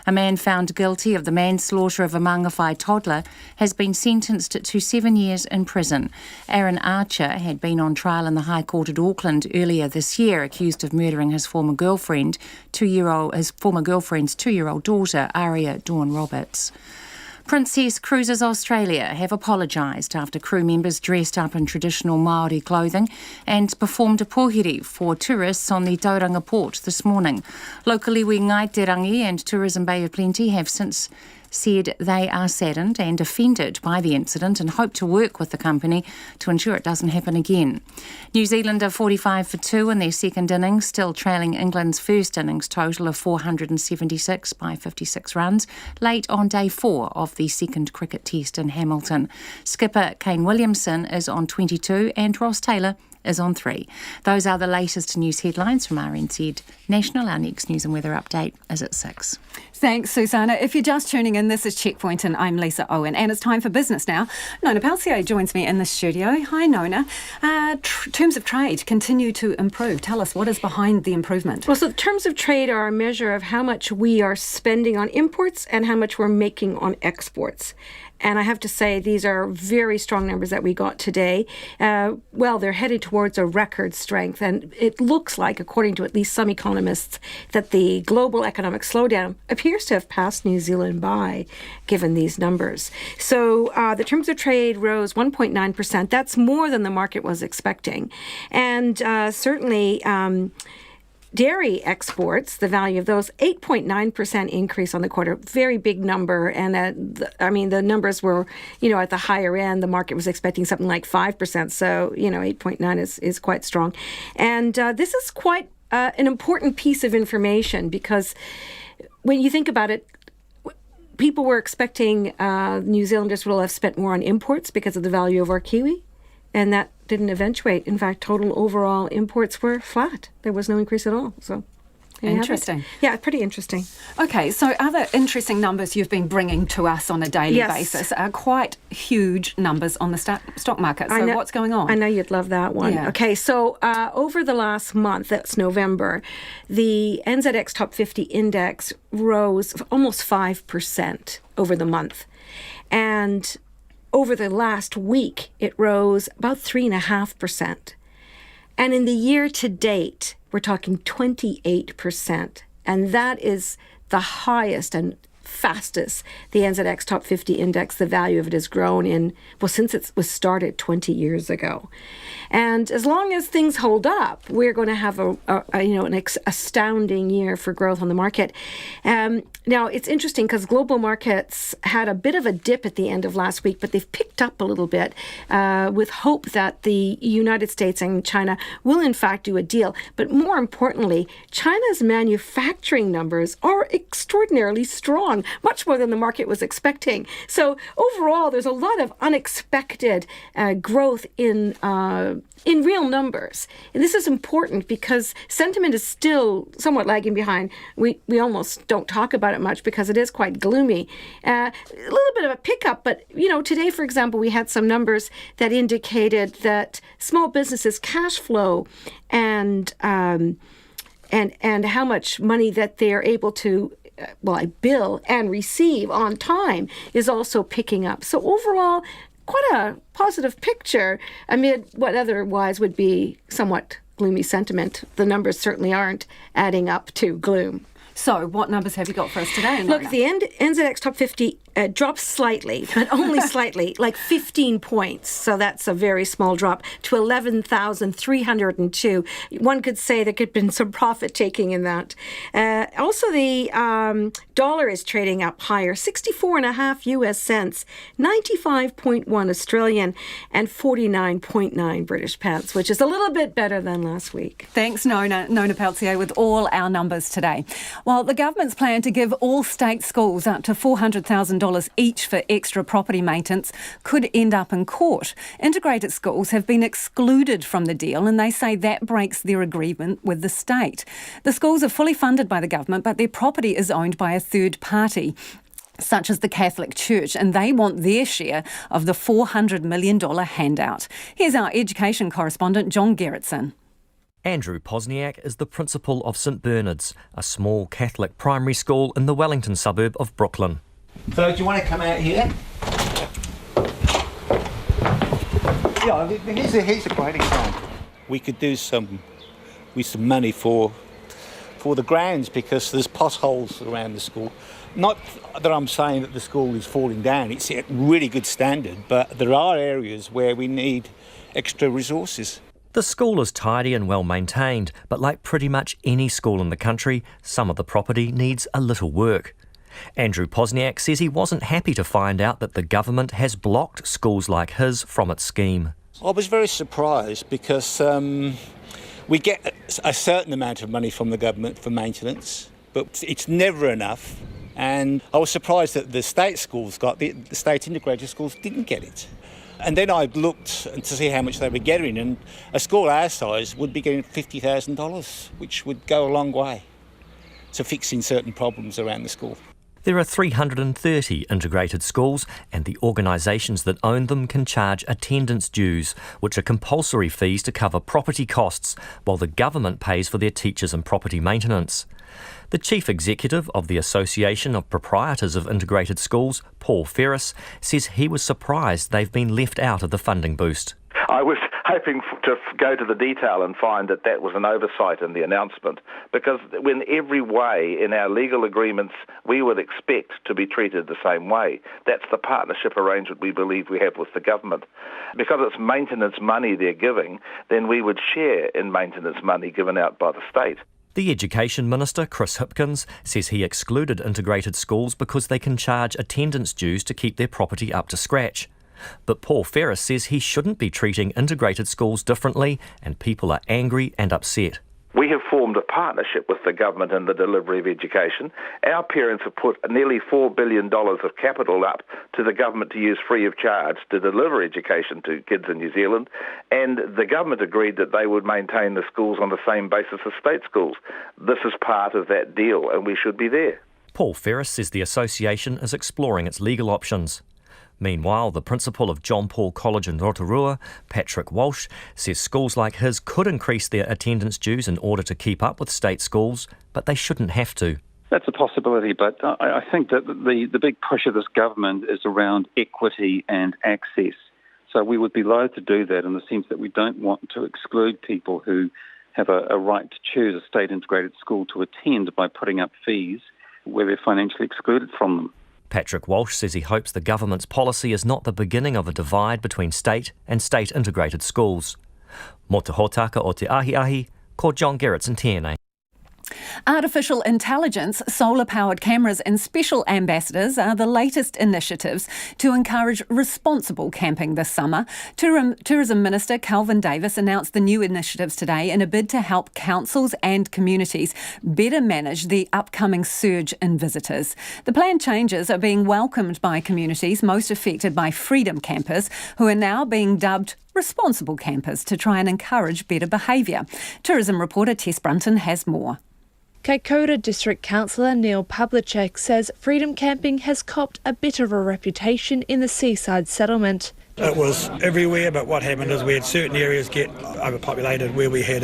A man found guilty of the manslaughter of a Mangawhai toddler has been sentenced to 7 years in prison. Aaron Archer had been on trial in the High Court at Auckland earlier this year, accused of murdering his former girlfriend's 2-year-old daughter, Aria Dawn Roberts. Princess Cruises Australia have apologised after crew members dressed up in traditional Māori clothing and performed a pōhiri for tourists on the Tauranga port this morning. Local iwi Ngai Te Rangi and Tourism Bay of Plenty have since said they are saddened and offended by the incident and hope to work with the company to ensure it doesn't happen again. New Zealand are 45 for 2 in their second innings, still trailing England's first innings total of 476 by 56 runs, late on day 4 of the second cricket test in Hamilton. Skipper Kane Williamson is on 22 and Ross Taylor is on 3. Those are the latest news headlines from RNZ National. Our next news and weather update is at 6. Thanks, Susanna. If you're just tuning in, this is Checkpoint and I'm Lisa Owen. And it's time for business now. Nona Pelsier joins me in the studio. Hi, Nona. Terms of trade continue to improve. Tell us, what is behind the improvement? Well, so the terms of trade are a measure of how much we are spending on imports and how much we're making on exports. And I have to say, these are very strong numbers that we got today. They're headed towards a record strength. And it looks like, according to at least some economists, that the global economic slowdown appears to have passed New Zealand by, given these numbers. So the terms of trade rose 1.9%. That's more than the market was expecting. And certainly dairy exports, the value of those, 8.9% increase on the quarter, very big number. And the numbers were, at the higher end. The market was expecting something like 5%. So, 8.9 is quite strong. And this is quite an important piece of information because when you think about it, people were expecting New Zealanders will have spent more on imports because of the value of our kiwi. And that didn't eventuate. In fact, total overall imports were flat. There was no increase at all. So, interesting. Yeah, pretty interesting. Okay, so other interesting numbers you've been bringing to us on a daily basis are quite huge numbers on the stock market. So what's going on? I know you'd love that one. Yeah. Okay, so over the last month, that's November, the NZX Top 50 Index rose almost 5% over the month. And over the last week, it rose about 3.5%. And in the year to date, we're talking 28%. And that is the highest and fastest the NZX Top 50 Index, the value of it has grown since it was started 20 years ago. And as long as things hold up, we're going to have an astounding year for growth on the market. Now, it's interesting because global markets had a bit of a dip at the end of last week, but they've picked up a little bit with hope that the United States and China will, in fact, do a deal. But more importantly, China's manufacturing numbers are extraordinarily strong, much more than the market was expecting. So overall, there's a lot of unexpected growth in real numbers. And this is important because sentiment is still somewhat lagging behind. We almost don't talk about it much because it is quite gloomy. A little bit of a pickup, but today, for example, we had some numbers that indicated that small businesses' cash flow and how much money that they're able to bill and receive on time is also picking up. So overall, quite a positive picture amid what otherwise would be somewhat gloomy sentiment. The numbers certainly aren't adding up to gloom. So what numbers have you got for us today, Lena? Look, the NZX Top 50 dropped slightly, but only slightly, like 15 points. So that's a very small drop to 11,302. One could say there could have been some profit taking in that. Also, the dollar is trading up higher, 64.5 US cents, 95.1 Australian, and 49.9 British pence, which is a little bit better than last week. Thanks, Nona Peltier, with all our numbers today. Well, the government's plan to give all state schools up to $400,000 each for extra property maintenance could end up in court. Integrated schools have been excluded from the deal, and they say that breaks their agreement with the state. The schools are fully funded by the government, but their property is owned by a third party, such as the Catholic Church, and they want their share of the $400 million handout. Here's our education correspondent, John Gerritsen. Andrew Posniak is the principal of St Bernard's, a small Catholic primary school in the Wellington suburb of Brooklyn. So do you want to come out here? Yeah, here's a great example. We could do some money for the grounds because there's potholes around the school. Not that I'm saying that the school is falling down, it's at really good standard, but there are areas where we need extra resources. The school is tidy and well maintained, but like pretty much any school in the country, some of the property needs a little work. Andrew Posniak says he wasn't happy to find out that the government has blocked schools like his from its scheme. I was very surprised because we get a certain amount of money from the government for maintenance, but it's never enough. And I was surprised that the state schools the state integrated schools didn't get it. And then I looked to see how much they were getting, and a school our size would be getting $50,000, which would go a long way to fixing certain problems around the school. There are 330 integrated schools, and the organisations that own them can charge attendance dues, which are compulsory fees to cover property costs, while the government pays for their teachers and property maintenance. The chief executive of the Association of Proprietors of Integrated Schools, Paul Ferris, says he was surprised they've been left out of the funding boost. I was hoping to go to the detail and find that was an oversight in the announcement, because in every way in our legal agreements we would expect to be treated the same way. That's the partnership arrangement we believe we have with the government. Because it's maintenance money they're giving, then we would share in maintenance money given out by the state. The Education Minister, Chris Hipkins, says he excluded integrated schools because they can charge attendance dues to keep their property up to scratch. But Paul Ferris says he shouldn't be treating integrated schools differently, and people are angry and upset. We have formed a partnership with the government in the delivery of education. Our parents have put nearly $4 billion of capital up to the government to use free of charge to deliver education to kids in New Zealand, and the government agreed that they would maintain the schools on the same basis as state schools. This is part of that deal, and we should be there. Paul Ferris says the association is exploring its legal options. Meanwhile, the principal of John Paul College in Rotorua, Patrick Walsh, says schools like his could increase their attendance dues in order to keep up with state schools, but they shouldn't have to. That's a possibility, but I think that the big push of this government is around equity and access. So we would be loath to do that in the sense that we don't want to exclude people who have a right to choose a state integrated school to attend by putting up fees where they're financially excluded from them. Patrick Walsh says he hopes the government's policy is not the beginning of a divide between state and state-integrated schools. Mo te hōtaka o te ahi, ko John Gerritsen tēnei. Artificial intelligence, solar-powered cameras and special ambassadors are the latest initiatives to encourage responsible camping this summer. Tourism Minister Calvin Davis announced the new initiatives today in a bid to help councils and communities better manage the upcoming surge in visitors. The planned changes are being welcomed by communities most affected by freedom campers, who are now being dubbed responsible campers to try and encourage better behaviour. Tourism reporter Tess Brunton has more. Kaikoura District Councillor Neil Pavlicek says freedom camping has copped a bit of a reputation in the seaside settlement. It was everywhere, but what happened is we had certain areas get overpopulated where we had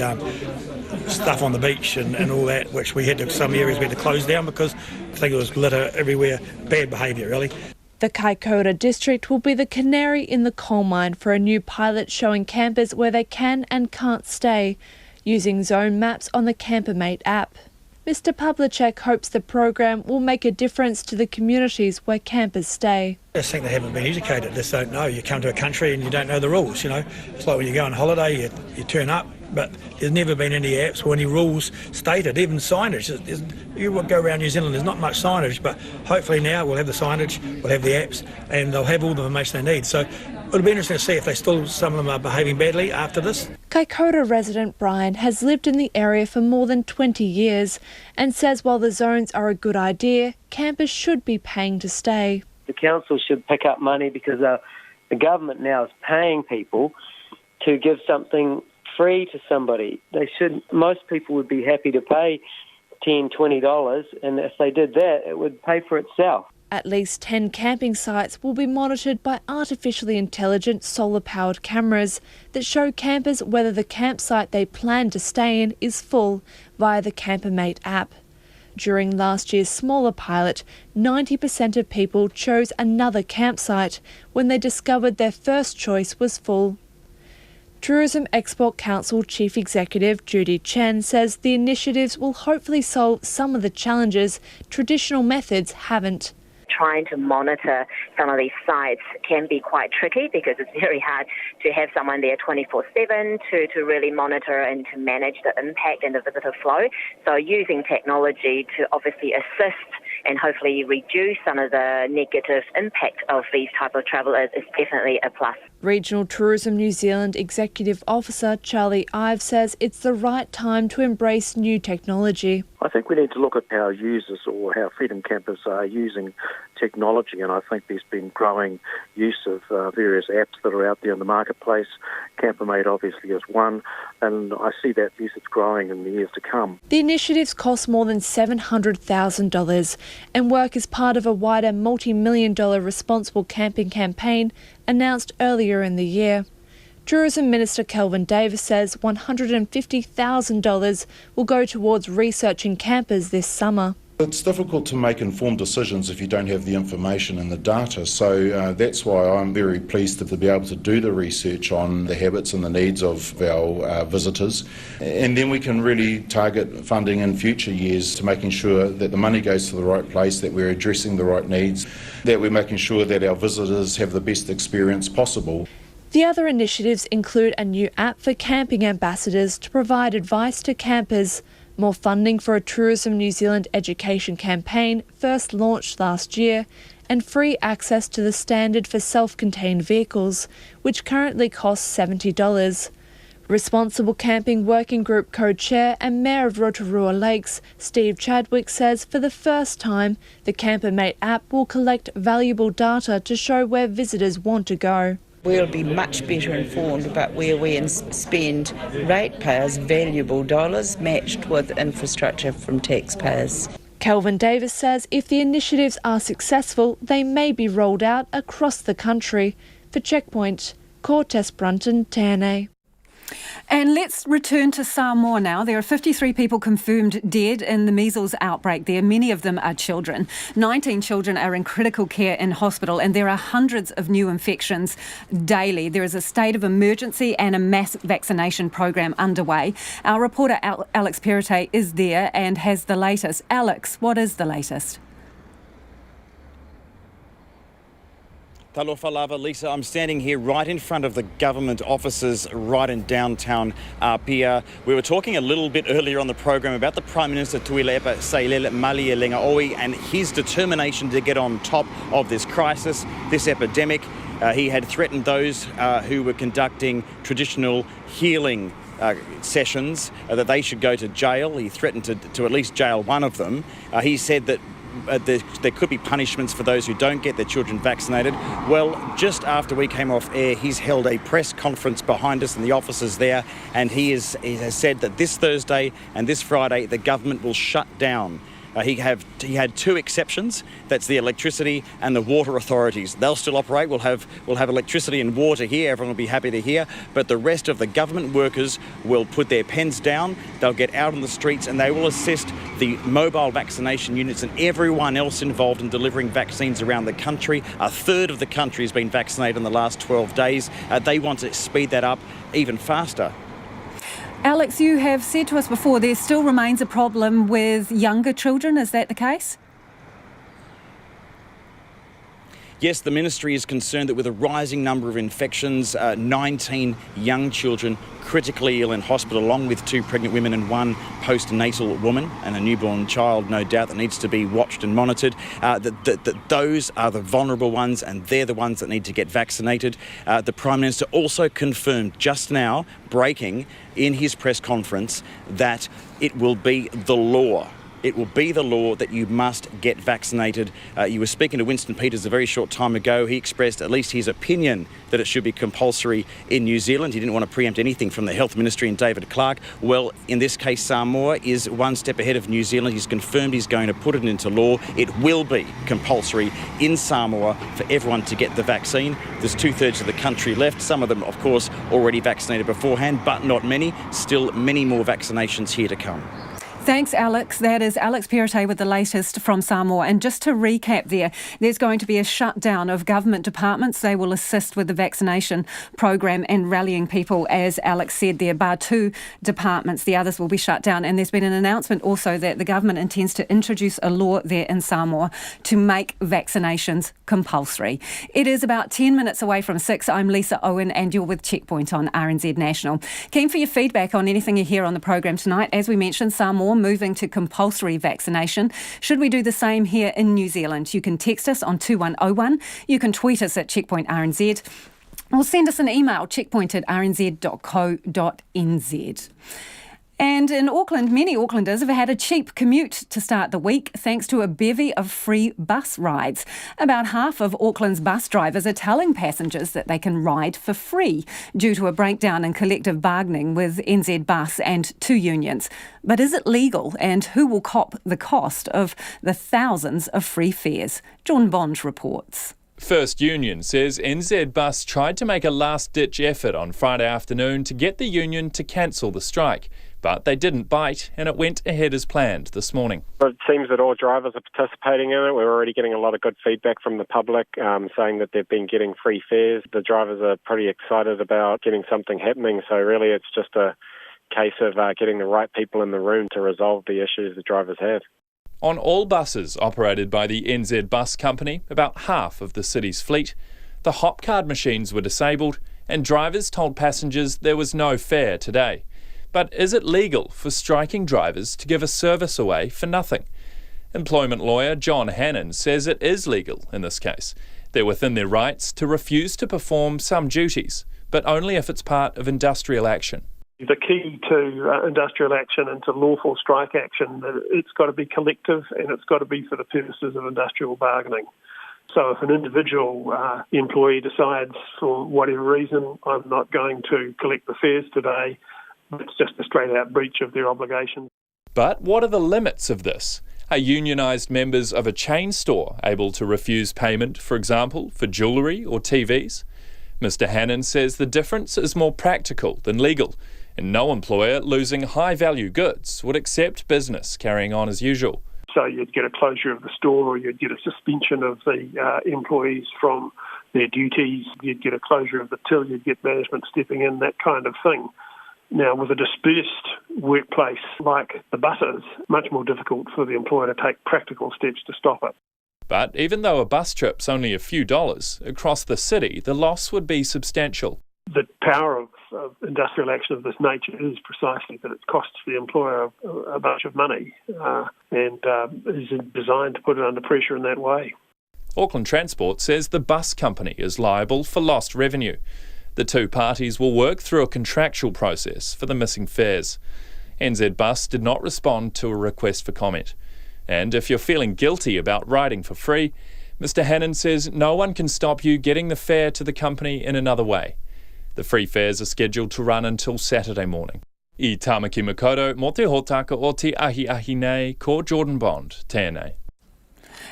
stuff on the beach and all that, which some areas we had to close down because I think it was litter everywhere, bad behaviour really. The Kaikoura District will be the canary in the coal mine for a new pilot showing campers where they can and can't stay, using zone maps on the Campermate app. Mr Pavlicek hopes the program will make a difference to the communities where campers stay. I just think they haven't been educated, they just don't know. You come to a country and you don't know the rules, you know. It's like when you go on holiday, you turn up, but there's never been any apps or any rules stated, even signage. You will go around New Zealand, there's not much signage, but hopefully now we'll have the signage, we'll have the apps, and they'll have all the information they need. So it'll be interesting to see if some of them are behaving badly after this. Kaikoura resident Brian has lived in the area for more than 20 years and says while the zones are a good idea, campers should be paying to stay. The council should pick up money because the government now is paying people to give something free to somebody. Most people would be happy to pay $10, $20, and if they did that, it would pay for itself. At least 10 camping sites will be monitored by artificially intelligent solar-powered cameras that show campers whether the campsite they plan to stay in is full via the Campermate app. During last year's smaller pilot, 90% of people chose another campsite when they discovered their first choice was full. Tourism Export Council Chief Executive Judy Chen says the initiatives will hopefully solve some of the challenges traditional methods haven't. Trying to monitor some of these sites can be quite tricky because it's very hard to have someone there 24/7 to really monitor and to manage the impact and the visitor flow. So using technology to obviously assist and hopefully reduce some of the negative impact of these type of travellers is definitely a plus. Regional Tourism New Zealand Executive Officer Charlie Ives says it's the right time to embrace new technology. I think we need to look at how users or how Freedom campers are using technology, and I think there's been growing use of various apps that are out there in the marketplace. Campermate obviously is one, and I see that usage growing in the years to come. The initiatives cost more than $700,000 and work as part of a wider multi-million-dollar responsible camping campaign announced earlier in the year. Tourism Minister Kelvin Davis says $150,000 will go towards researching campers this summer. It's difficult to make informed decisions if you don't have the information and the data, so that's why I'm very pleased to be able to do the research on the habits and the needs of our visitors, and then we can really target funding in future years to making sure that the money goes to the right place, that we're addressing the right needs, that we're making sure that our visitors have the best experience possible. The other initiatives include a new app for camping ambassadors to provide advice to campers, more funding for a Tourism New Zealand education campaign first launched last year, and free access to the standard for self-contained vehicles, which currently costs $70. Responsible Camping Working Group co-chair and Mayor of Rotorua Lakes, Steve Chadwick, says for the first time, the Campermate app will collect valuable data to show where visitors want to go. We'll be much better informed about where we spend ratepayers' valuable dollars matched with infrastructure from taxpayers. Kelvin Davis says if the initiatives are successful, they may be rolled out across the country. For Checkpoint, Cortes Brunton, Tane. And let's return to Samoa now. There are 53 people confirmed dead in the measles outbreak there. Many of them are children. 19 children are in critical care in hospital, and there are hundreds of new infections daily. There is a state of emergency and a mass vaccination program underway. Our reporter Alex Perrottet is there and has the latest. Alex, what is the latest? Talofa lava, Lisa. I'm standing here right in front of the government offices right in downtown Apia. We were talking a little bit earlier on the program about the Prime Minister Tuilepa Sailele Malielegaoi and his determination to get on top of this crisis, this epidemic. He had threatened those who were conducting traditional healing sessions that they should go to jail. He threatened to at least jail one of them. He said that there could be punishments for those who don't get their children vaccinated. Well, just after we came off air, he's held a press conference behind us in the offices there, and he has said that this Thursday and this Friday the government will shut down. He had two exceptions. That's the electricity and the water authorities. They'll still operate. We'll have electricity and water here. Everyone will be happy to hear. But the rest of the government workers will put their pens down. They'll get out on the streets and they will assist the mobile vaccination units and everyone else involved in delivering vaccines around the country. A third of the country has been vaccinated in the last 12 days. They want to speed that up even faster. Alex, you have said to us before there still remains a problem with younger children. Is that the case? Yes, the ministry is concerned that with a rising number of infections, 19 young children critically ill in hospital, along with 2 pregnant women and 1 postnatal woman and a newborn child, no doubt, that needs to be watched and monitored. That those are the vulnerable ones, and they're the ones that need to get vaccinated. The Prime Minister also confirmed just now, breaking in his press conference, that it will be the law. It will be the law that you must get vaccinated. You were speaking to Winston Peters a very short time ago. He expressed at least his opinion that it should be compulsory in New Zealand. He didn't want to preempt anything from the Health Ministry and David Clark. Well, in this case, Samoa is one step ahead of New Zealand. He's confirmed he's going to put it into law. It will be compulsory in Samoa for everyone to get the vaccine. There's 2/3 of the country left. Some of them, of course, already vaccinated beforehand, but not many. Still many more vaccinations here to come. Thanks, Alex. That is Alex Perrottet with the latest from Samoa. And just to recap there's going to be a shutdown of government departments. They will assist with the vaccination program and rallying people, as Alex said there, bar 2 departments. The others will be shut down. And there's been an announcement also that the government intends to introduce a law there in Samoa to make vaccinations compulsory. It is about 10 minutes away from 6. I'm Lisa Owen and you're with Checkpoint on RNZ National. Keen for your feedback on anything you hear on the program tonight. As we mentioned, Samoa moving to compulsory vaccination. Should we do the same here in New Zealand? You can text us on 2101. You can tweet us at Checkpoint RNZ. Or send us an email, checkpoint@rnz.co.nz. And in Auckland, many Aucklanders have had a cheap commute to start the week thanks to a bevy of free bus rides. About half of Auckland's bus drivers are telling passengers that they can ride for free due to a breakdown in collective bargaining with NZ Bus and 2 unions. But is it legal, and who will cop the cost of the thousands of free fares? John Bond reports. First Union says NZ Bus tried to make a last-ditch effort on Friday afternoon to get the union to cancel the strike. But they didn't bite, and it went ahead as planned this morning. It seems that all drivers are participating in it. We're already getting a lot of good feedback from the public saying that they've been getting free fares. The drivers are pretty excited about getting something happening, so really it's just a case of getting the right people in the room to resolve the issues the drivers have. On all buses operated by the NZ Bus Company, about half of the city's fleet, the hop card machines were disabled and drivers told passengers there was no fare today. But is it legal for striking drivers to give a service away for nothing? Employment lawyer John Hannon says it is legal in this case. They're within their rights to refuse to perform some duties, but only if it's part of industrial action. The key to industrial action and to lawful strike action, it's got to be collective and it's got to be for the purposes of industrial bargaining. So if an individual employee decides for whatever reason, I'm not going to collect the fares today, it's just a straight-out breach of their obligation. But what are the limits of this? Are unionised members of a chain store able to refuse payment, for example, for jewellery or TVs? Mr Hannon says the difference is more practical than legal, and no employer losing high-value goods would accept business carrying on as usual. So you'd get a closure of the store, or you'd get a suspension of the employees from their duties, you'd get a closure of the till, you'd get management stepping in, that kind of thing. Now, with a dispersed workplace like the buses, much more difficult for the employer to take practical steps to stop it. But even though a bus trip's only a few dollars, across the city the loss would be substantial. The power of industrial action of this nature is precisely that it costs the employer a bunch of money and is designed to put it under pressure in that way. Auckland Transport says the bus company is liable for lost revenue. The two parties will work through a contractual process for the missing fares. NZ Bus did not respond to a request for comment. And if you're feeling guilty about riding for free, Mr Hannon says no one can stop you getting the fare to the company in another way. The free fares are scheduled to run until Saturday morning. I Tamaki Makoto, mo te hōtaka o te ahi nei, ko Jordan Bond, tēnei.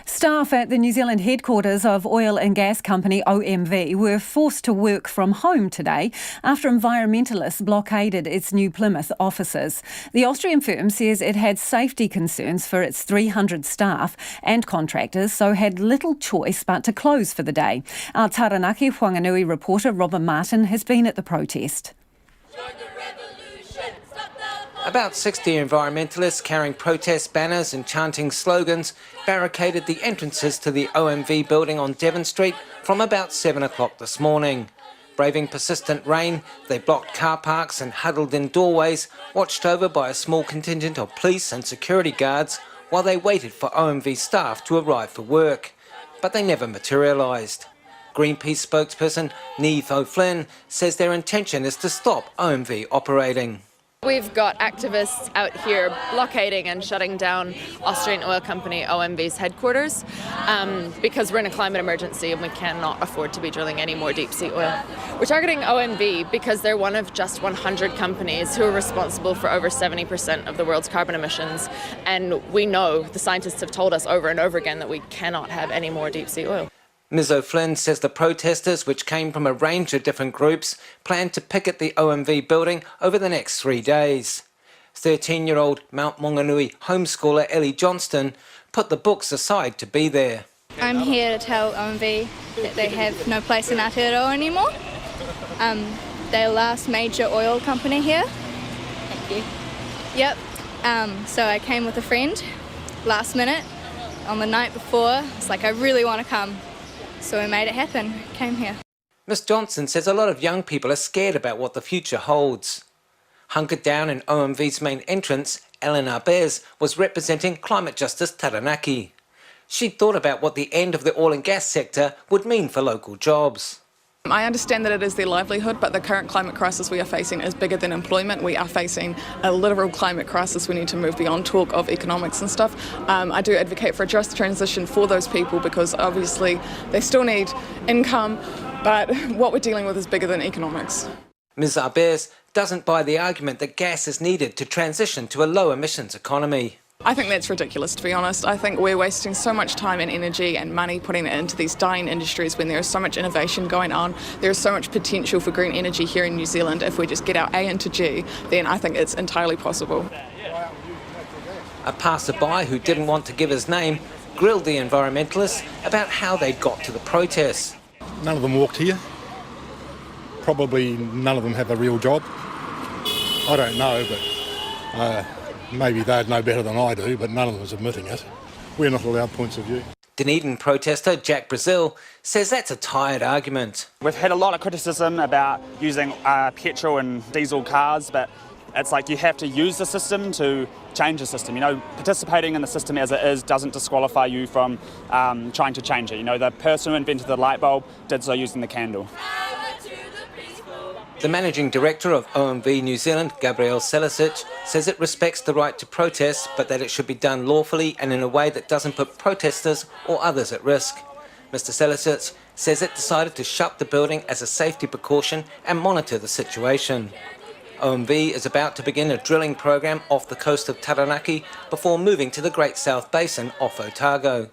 Staff at the New Zealand headquarters of oil and gas company OMV were forced to work from home today after environmentalists blockaded its New Plymouth offices. The Austrian firm says it had safety concerns for its 300 staff and contractors, so had little choice but to close for the day. Our Taranaki Whanganui reporter Robin Martin has been at the protest. Join the revolution, stop About 60 environmentalists carrying protest banners and chanting slogans barricaded the entrances to the OMV building on Devon Street from about 7 o'clock this morning. Braving persistent rain, they blocked car parks and huddled in doorways, watched over by a small contingent of police and security guards while they waited for OMV staff to arrive for work. But they never materialised. Greenpeace spokesperson Niamh O'Flynn says their intention is to stop OMV operating. We've got activists out here blockading and shutting down Austrian oil company OMV's headquarters because we're in a climate emergency and we cannot afford to be drilling any more deep sea oil. We're targeting OMV because they're one of just 100 companies who are responsible for over 70% of the world's carbon emissions. And we know, the scientists have told us over and over again, that we cannot have any more deep sea oil. Ms O'Flynn says the protesters, which came from a range of different groups, plan to picket the OMV building over the next 3 days. 13-year-old Mount Maunganui homeschooler Ellie Johnston put the books aside to be there. I'm here to tell OMV that they have no place in Aotearoa anymore. They're the last major oil company here. Thank you. Yep. So I came with a friend last minute on the night before. It's like, I really want to come. So we made it happen, came here. Ms Johnson says a lot of young people are scared about what the future holds. Hunkered down in OMV's main entrance, Eleanor Bez was representing Climate Justice Taranaki. She thought about what the end of the oil and gas sector would mean for local jobs. I understand that it is their livelihood, but the current climate crisis we are facing is bigger than employment. We are facing a literal climate crisis. We need to move beyond talk of economics and stuff. I do advocate for a just transition for those people because obviously they still need income, but what we're dealing with is bigger than economics. Ms Arbez doesn't buy the argument that gas is needed to transition to a low emissions economy. I think that's ridiculous, to be honest. I think we're wasting so much time and energy and money putting it into these dying industries when there is so much innovation going on. There is so much potential for green energy here in New Zealand. If we just get our A into G, then I think it's entirely possible. A passerby who didn't want to give his name grilled the environmentalists about how they got to the protests. None of them walked here. Probably none of them have a real job. I don't know, but maybe they'd know better than I do, but none of them is admitting it. We're not allowed points of view. Dunedin protester Jack Brazil says that's a tired argument. We've had a lot of criticism about using petrol and diesel cars, but it's like you have to use the system to change the system. You know, participating in the system as it is doesn't disqualify you from trying to change it. You know, the person who invented the light bulb did so using the candle. The managing director of OMV New Zealand, Gabriel Selisic, says it respects the right to protest, but that it should be done lawfully and in a way that doesn't put protesters or others at risk. Mr Selisic says it decided to shut the building as a safety precaution and monitor the situation. OMV is about to begin a drilling program off the coast of Taranaki before moving to the Great South Basin off Otago.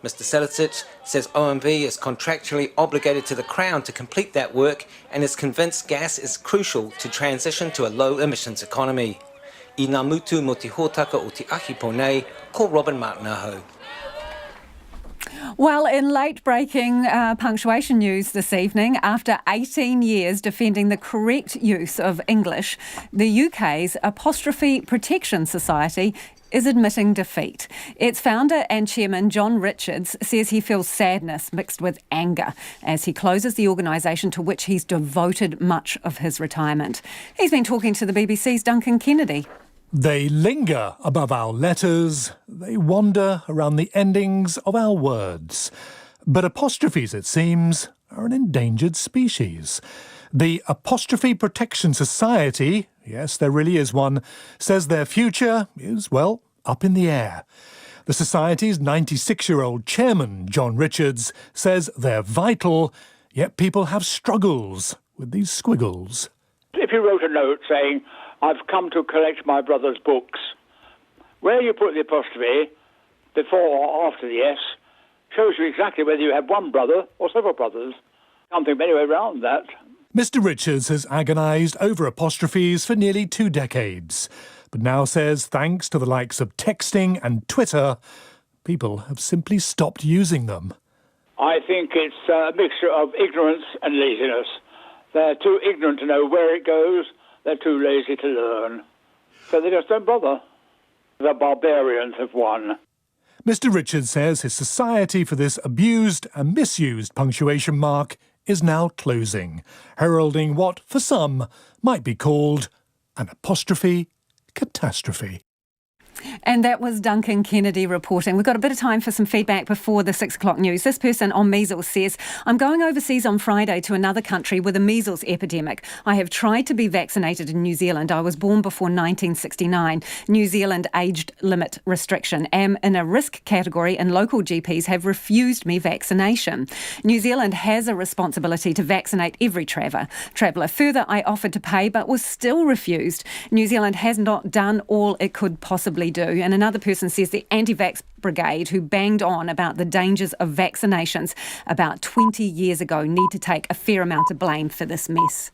Mr Selisic says OMV is contractually obligated to the Crown to complete that work and is convinced gas is crucial to transition to a low-emissions economy. I ngā mutu mo te hōtaka o te ahi ponei, ko Robin Martinaho. Well, in late-breaking punctuation news this evening, after 18 years defending the correct use of English, the UK's Apostrophe Protection Society is admitting defeat. Its founder and chairman, John Richards, says he feels sadness mixed with anger as he closes the organisation to which he's devoted much of his retirement. He's been talking to the BBC's Duncan Kennedy. They linger above our letters, they wander around the endings of our words. But apostrophes, it seems, are an endangered species. The Apostrophe Protection Society, yes, there really is one, says their future is, well, up in the air. The Society's 96-year-old chairman, John Richards, says they're vital, yet people have struggles with these squiggles. If you wrote a note saying, "I've come to collect my brother's books," where you put the apostrophe, before or after the S, shows you exactly whether you have one brother or several brothers. Can't think of any way around that. Mr Richards has agonised over apostrophes for nearly 2 decades, but now says thanks to the likes of texting and Twitter, people have simply stopped using them. I think it's a mixture of ignorance and laziness. They're too ignorant to know where it goes, they're too lazy to learn. So they just don't bother. The barbarians have won. Mr. Richards says his society for this abused and misused punctuation mark is now closing, heralding what, for some, might be called an apostrophe catastrophe. And that was Duncan Kennedy reporting. We've got a bit of time for some feedback before the 6 o'clock news. This person on measles says, I'm going overseas on Friday to another country with a measles epidemic. I have tried to be vaccinated in New Zealand. I was born before 1969. New Zealand aged limit restriction. Am in a risk category and local GPs have refused me vaccination. New Zealand has a responsibility to vaccinate every traveller. Further, I offered to pay but was still refused. New Zealand has not done all it could possibly do. And another person says the anti-vax brigade who banged on about the dangers of vaccinations about 20 years ago need to take a fair amount of blame for this mess.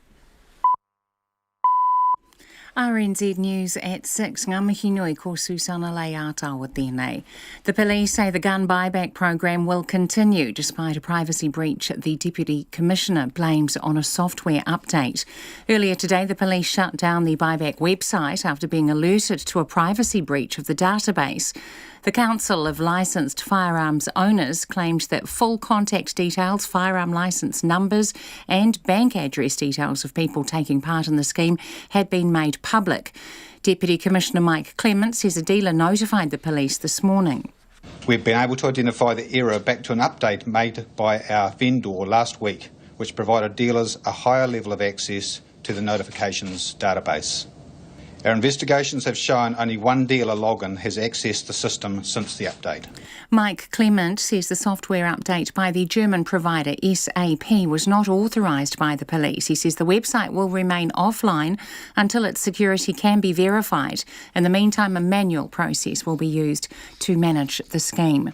RNZ News at 6. Ngā mihi nui ko Susana Leata tēnei. The police say the gun buyback program will continue despite a privacy breach the Deputy Commissioner blames on a software update. Earlier today, the police shut down the Buyback website after being alerted to a privacy breach of the database. The Council of Licensed Firearms Owners claimed that full contact details, firearm licence numbers and bank address details of people taking part in the scheme had been made public. Deputy Commissioner Mike Clement says a dealer notified the police this morning. We've been able to identify the error back to an update made by our vendor last week, which provided dealers a higher level of access to the notifications database. Our investigations have shown only one dealer login has accessed the system since the update. Mike Clement says the software update by the German provider SAP was not authorised by the police. He says the website will remain offline until its security can be verified. In the meantime, a manual process will be used to manage the scheme.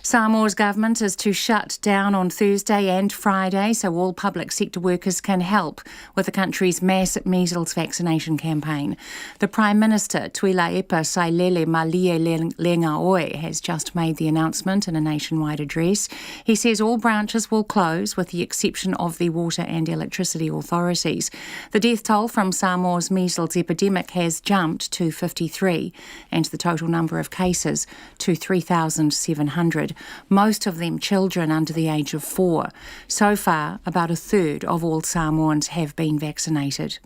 Samoa's government is to shut down on Thursday and Friday so all public sector workers can help with the country's mass measles vaccination campaign. The Prime Minister, Tuila Epa Sailele Malie Lengaoe, has just made the announcement in a nationwide address. He says all branches will close with the exception of the water and electricity authorities. The death toll from Samoa's measles epidemic has jumped to 53 and the total number of cases to 3,700. Most of them children under the age of 4. So far, about a third of all Samoans have been vaccinated.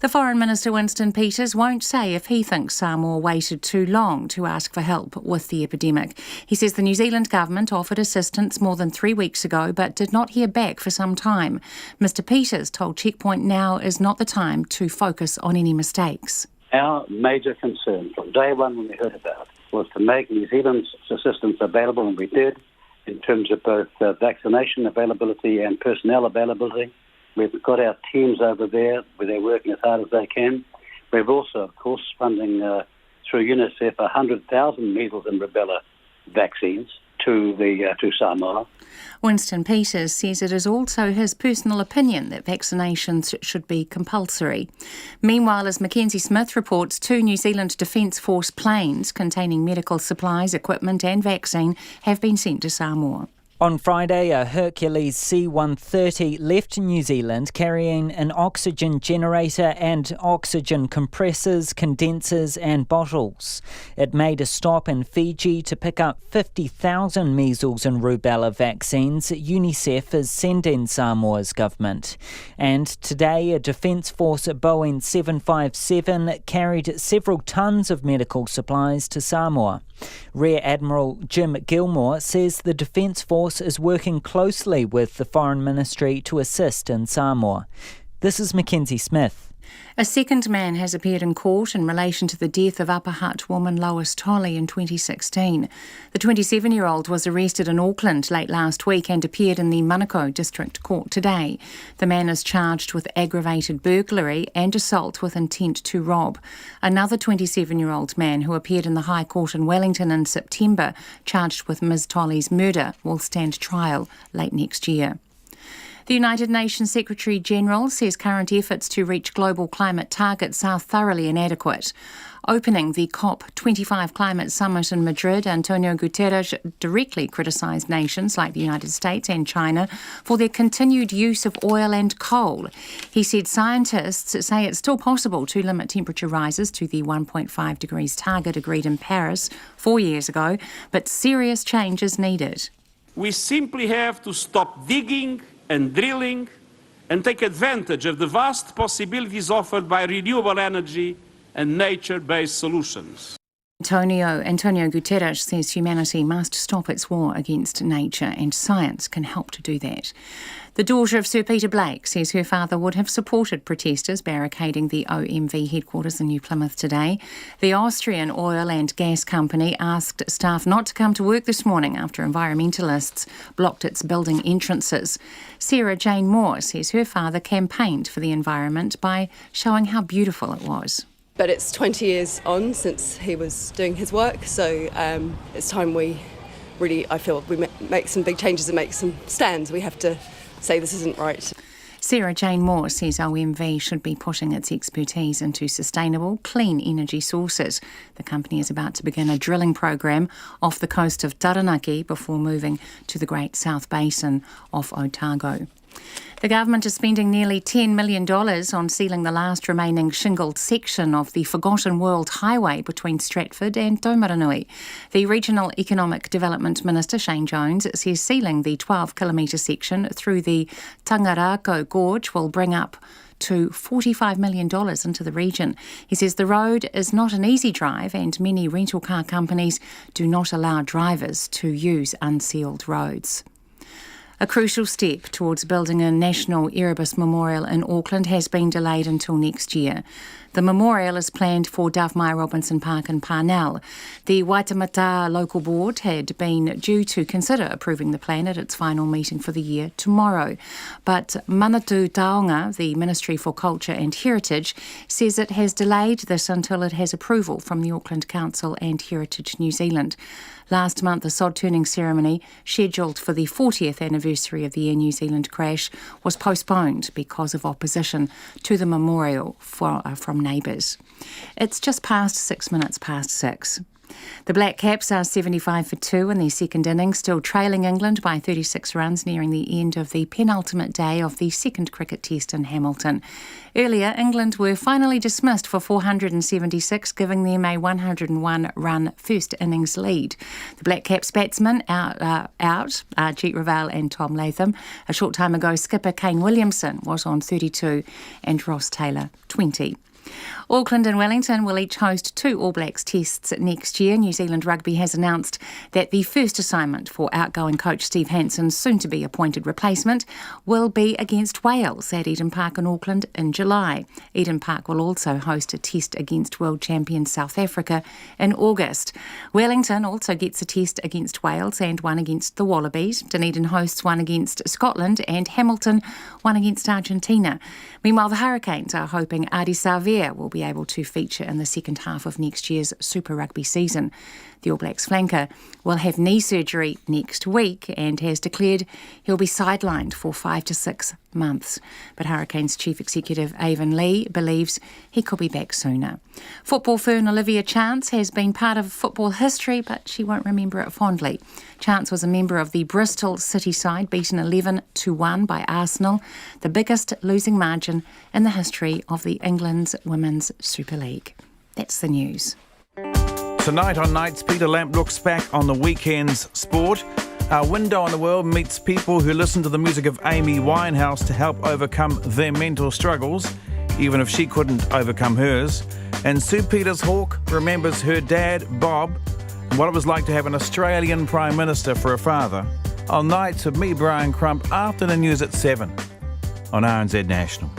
The Foreign Minister Winston Peters won't say if he thinks Samoa waited too long to ask for help with the epidemic. He says the New Zealand government offered assistance more than 3 weeks ago but did not hear back for some time. Mr Peters told Checkpoint now is not the time to focus on any mistakes. Our major concern from day one when we heard about it was to make New Zealand's assistance available, and we did, in terms of both vaccination availability and personnel availability. We've got our teams over there where they're working as hard as they can. We've also, of course, funding through UNICEF 100,000 measles and rubella vaccines to Samoa. Winston Peters says it is also his personal opinion that vaccinations should be compulsory. Meanwhile, as Mackenzie Smith reports, 2 New Zealand Defence Force planes containing medical supplies, equipment and vaccine have been sent to Samoa. On Friday, a Hercules C-130 left New Zealand carrying an oxygen generator and oxygen compressors, condensers and bottles. It made a stop in Fiji to pick up 50,000 measles and rubella vaccines UNICEF is sending Samoa's government. And today, a Defence Force Boeing 757 carried several tons of medical supplies to Samoa. Rear Admiral Jim Gilmore says the Defence Force is working closely with the Foreign Ministry to assist in Samoa. This is Mackenzie Smith. A second man has appeared in court in relation to the death of Upper Hutt woman Lois Tolley in 2016. The 27-year-old was arrested in Auckland late last week and appeared in the Manukau District Court today. The man is charged with aggravated burglary and assault with intent to rob. Another 27-year-old man who appeared in the High Court in Wellington in September, charged with Ms Tolley's murder, will stand trial late next year. The United Nations Secretary-General says current efforts to reach global climate targets are thoroughly inadequate. Opening the COP25 climate summit in Madrid, Antonio Guterres directly criticised nations like the United States and China for their continued use of oil and coal. He said scientists say it's still possible to limit temperature rises to the 1.5 degrees target agreed in Paris 4 years ago, but serious change is needed. We simply have to stop digging and drilling and take advantage of the vast possibilities offered by renewable energy and nature-based solutions. Antonio Guterres says humanity must stop its war against nature and science can help to do that. The daughter of Sir Peter Blake says her father would have supported protesters barricading the OMV headquarters in New Plymouth today. The Austrian oil and gas company asked staff not to come to work this morning after environmentalists blocked its building entrances. Sarah Jane Moore says her father campaigned for the environment by showing how beautiful it was. But it's 20 years on since he was doing his work, so it's time we really, I feel, we make some big changes and make some stands. We have to say this isn't right. Sarah Jane Moore says OMV should be putting its expertise into sustainable, clean energy sources. The company is about to begin a drilling program off the coast of Taranaki before moving to the Great South Basin off Otago. The government is spending nearly $10 million on sealing the last remaining shingled section of the Forgotten World Highway between Stratford and Taumaranui. The Regional Economic Development Minister, Shane Jones, says sealing the 12-kilometre section through the Tangarako Gorge will bring up to $45 million into the region. He says the road is not an easy drive and many rental car companies do not allow drivers to use unsealed roads. A crucial step towards building a national Erebus memorial in Auckland has been delayed until next year. The memorial is planned for Dove-Mai Robinson Park in Parnell. The Waitemata local board had been due to consider approving the plan at its final meeting for the year tomorrow. But Manatu Taonga, the Ministry for Culture and Heritage, says it has delayed this until it has approval from the Auckland Council and Heritage New Zealand. Last month, the sod-turning ceremony, scheduled for the 40th anniversary of the Air New Zealand crash, was postponed because of opposition to the memorial from neighbours. It's just past 6 minutes past 6. The Black Caps are 75 for 2 in their second innings, still trailing England by 36 runs, nearing the end of the penultimate day of the second cricket test in Hamilton. Earlier, England were finally dismissed for 476, giving them a 101-run first innings lead. The Black Caps batsmen out Jeet Raval and Tom Latham. A short time ago, skipper Kane Williamson was on 32 and Ross Taylor 20. Auckland and Wellington will each host 2 All Blacks tests next year. New Zealand Rugby has announced that the first assignment for outgoing coach Steve Hanson's soon-to-be appointed replacement will be against Wales at Eden Park in Auckland in July. Eden Park will also host a test against world champion South Africa in August. Wellington also gets a test against Wales and one against the Wallabies. Dunedin hosts one against Scotland and Hamilton one against Argentina. Meanwhile, the Hurricanes are hoping Adi Savea will be able to feature in the second half of next year's Super Rugby season. The All Blacks flanker will have knee surgery next week and has declared he'll be sidelined for 5 to 6 months. But Hurricanes Chief Executive Avon Lee believes he could be back sooner. Football fern Olivia Chance has been part of football history, but she won't remember it fondly. Chance was a member of the Bristol City side, beaten 11-1 by Arsenal, the biggest losing margin in the history of the England's Women's Super League. That's the news. Tonight on Nights, Peter Lamp looks back on the weekend's sport. Our window on the world meets people who listen to the music of Amy Winehouse to help overcome their mental struggles, even if she couldn't overcome hers. And Sue Peters-Hawke remembers her dad, Bob, and what it was like to have an Australian Prime Minister for a father. On Nights with me, Brian Crump, after the news at 7 on RNZ National.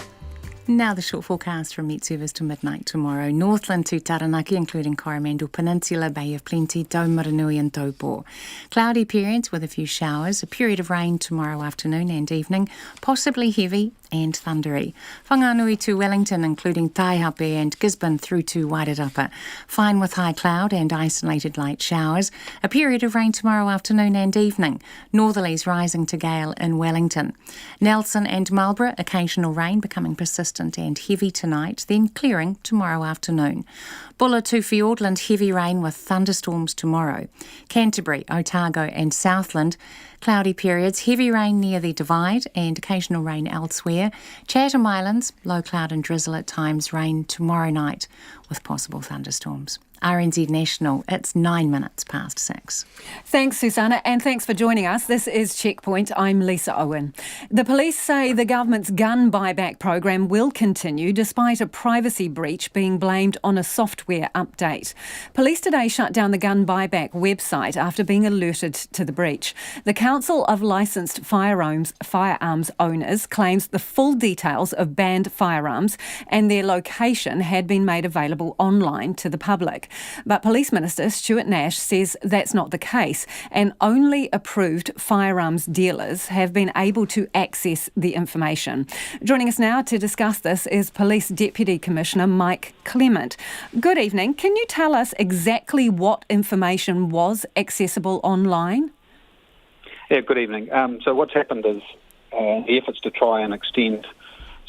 Now the short forecast from Met Service to midnight tomorrow. Northland to Taranaki, including Coromandel Peninsula, Bay of Plenty, Taumaranui and Taupo. Cloudy periods with a few showers. A period of rain tomorrow afternoon and evening, possibly heavy and thundery. Whanganui to Wellington, including Taihape and Gisborne through to Wairarapa. Fine with high cloud and isolated light showers. A period of rain tomorrow afternoon and evening. Northerlies rising to gale in Wellington. Nelson and Marlborough, occasional rain becoming persistent and heavy tonight, then clearing tomorrow afternoon. Bulla to Fiordland, heavy rain with thunderstorms tomorrow. Canterbury, Otago and Southland, cloudy periods, heavy rain near the Divide and occasional rain elsewhere. Chatham Islands, low cloud and drizzle at times, rain tomorrow night with possible thunderstorms. RNZ National, it's 9 minutes past 6. Thanks, Susanna, and thanks for joining us. This is Checkpoint. I'm Lisa Owen. The police say the government's gun buyback program will continue despite a privacy breach being blamed on a software update. Police today shut down the gun buyback website after being alerted to the breach. The Council of Licensed Firearms Owners claims the full details of banned firearms and their location had been made available online to the public. But Police Minister Stuart Nash says that's not the case, and only approved firearms dealers have been able to access the information. Joining us now to discuss this is Police Deputy Commissioner Mike Clement. Good evening. Can you tell us exactly what information was accessible online? Yeah, good evening. So what's happened is the efforts to try and extend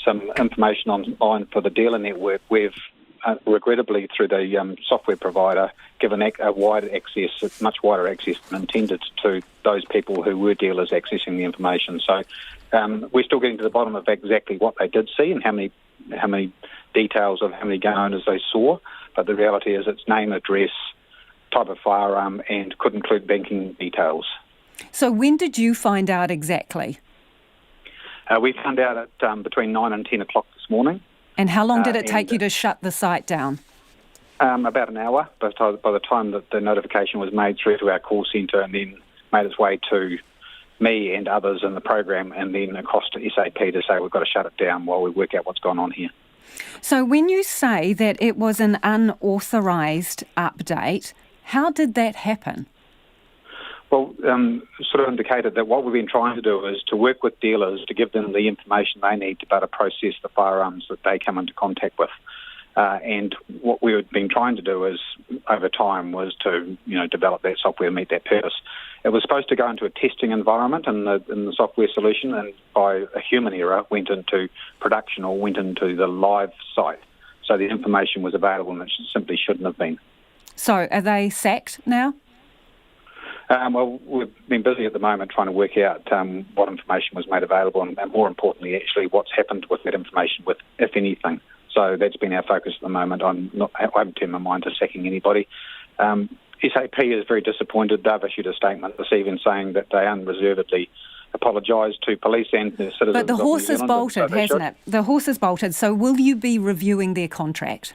some information online for the dealer network, we've regrettably, through the software provider, given a wider access, much wider access than intended to those people who were dealers accessing the information. So we're still getting to the bottom of exactly what they did see and how many details of how many gun owners they saw. But the reality is it's name, address, type of firearm, and could include banking details. So when did you find out exactly? We found out at between 9 and 10 o'clock this morning. And how long did it take you to shut the site down? About an hour, but by the time that the notification was made through to our call centre and then made its way to me and others in the program and then across to SAP to say we've got to shut it down while we work out what's gone on here. So when you say that it was an unauthorised update, how did that happen? Well, sort of indicated that what we've been trying to do is to work with dealers to give them the information they need to better process the firearms that they come into contact with. And what we've been trying to do is, over time, was to develop that software and meet that purpose. It was supposed to go into a testing environment in the software solution, and by a human error went into production or went into the live site. So the information was available and it simply shouldn't have been. So are they sacked now? Well, we've been busy at the moment trying to work out what information was made available and more importantly, actually, what's happened with that information, if anything. So that's been our focus at the moment. I haven't turned my mind to sacking anybody. SAP is very disappointed. They've issued a statement this evening saying that they unreservedly apologise to police and the citizens. But the horse has bolted, hasn't it? The horse has bolted. So will you be reviewing their contract?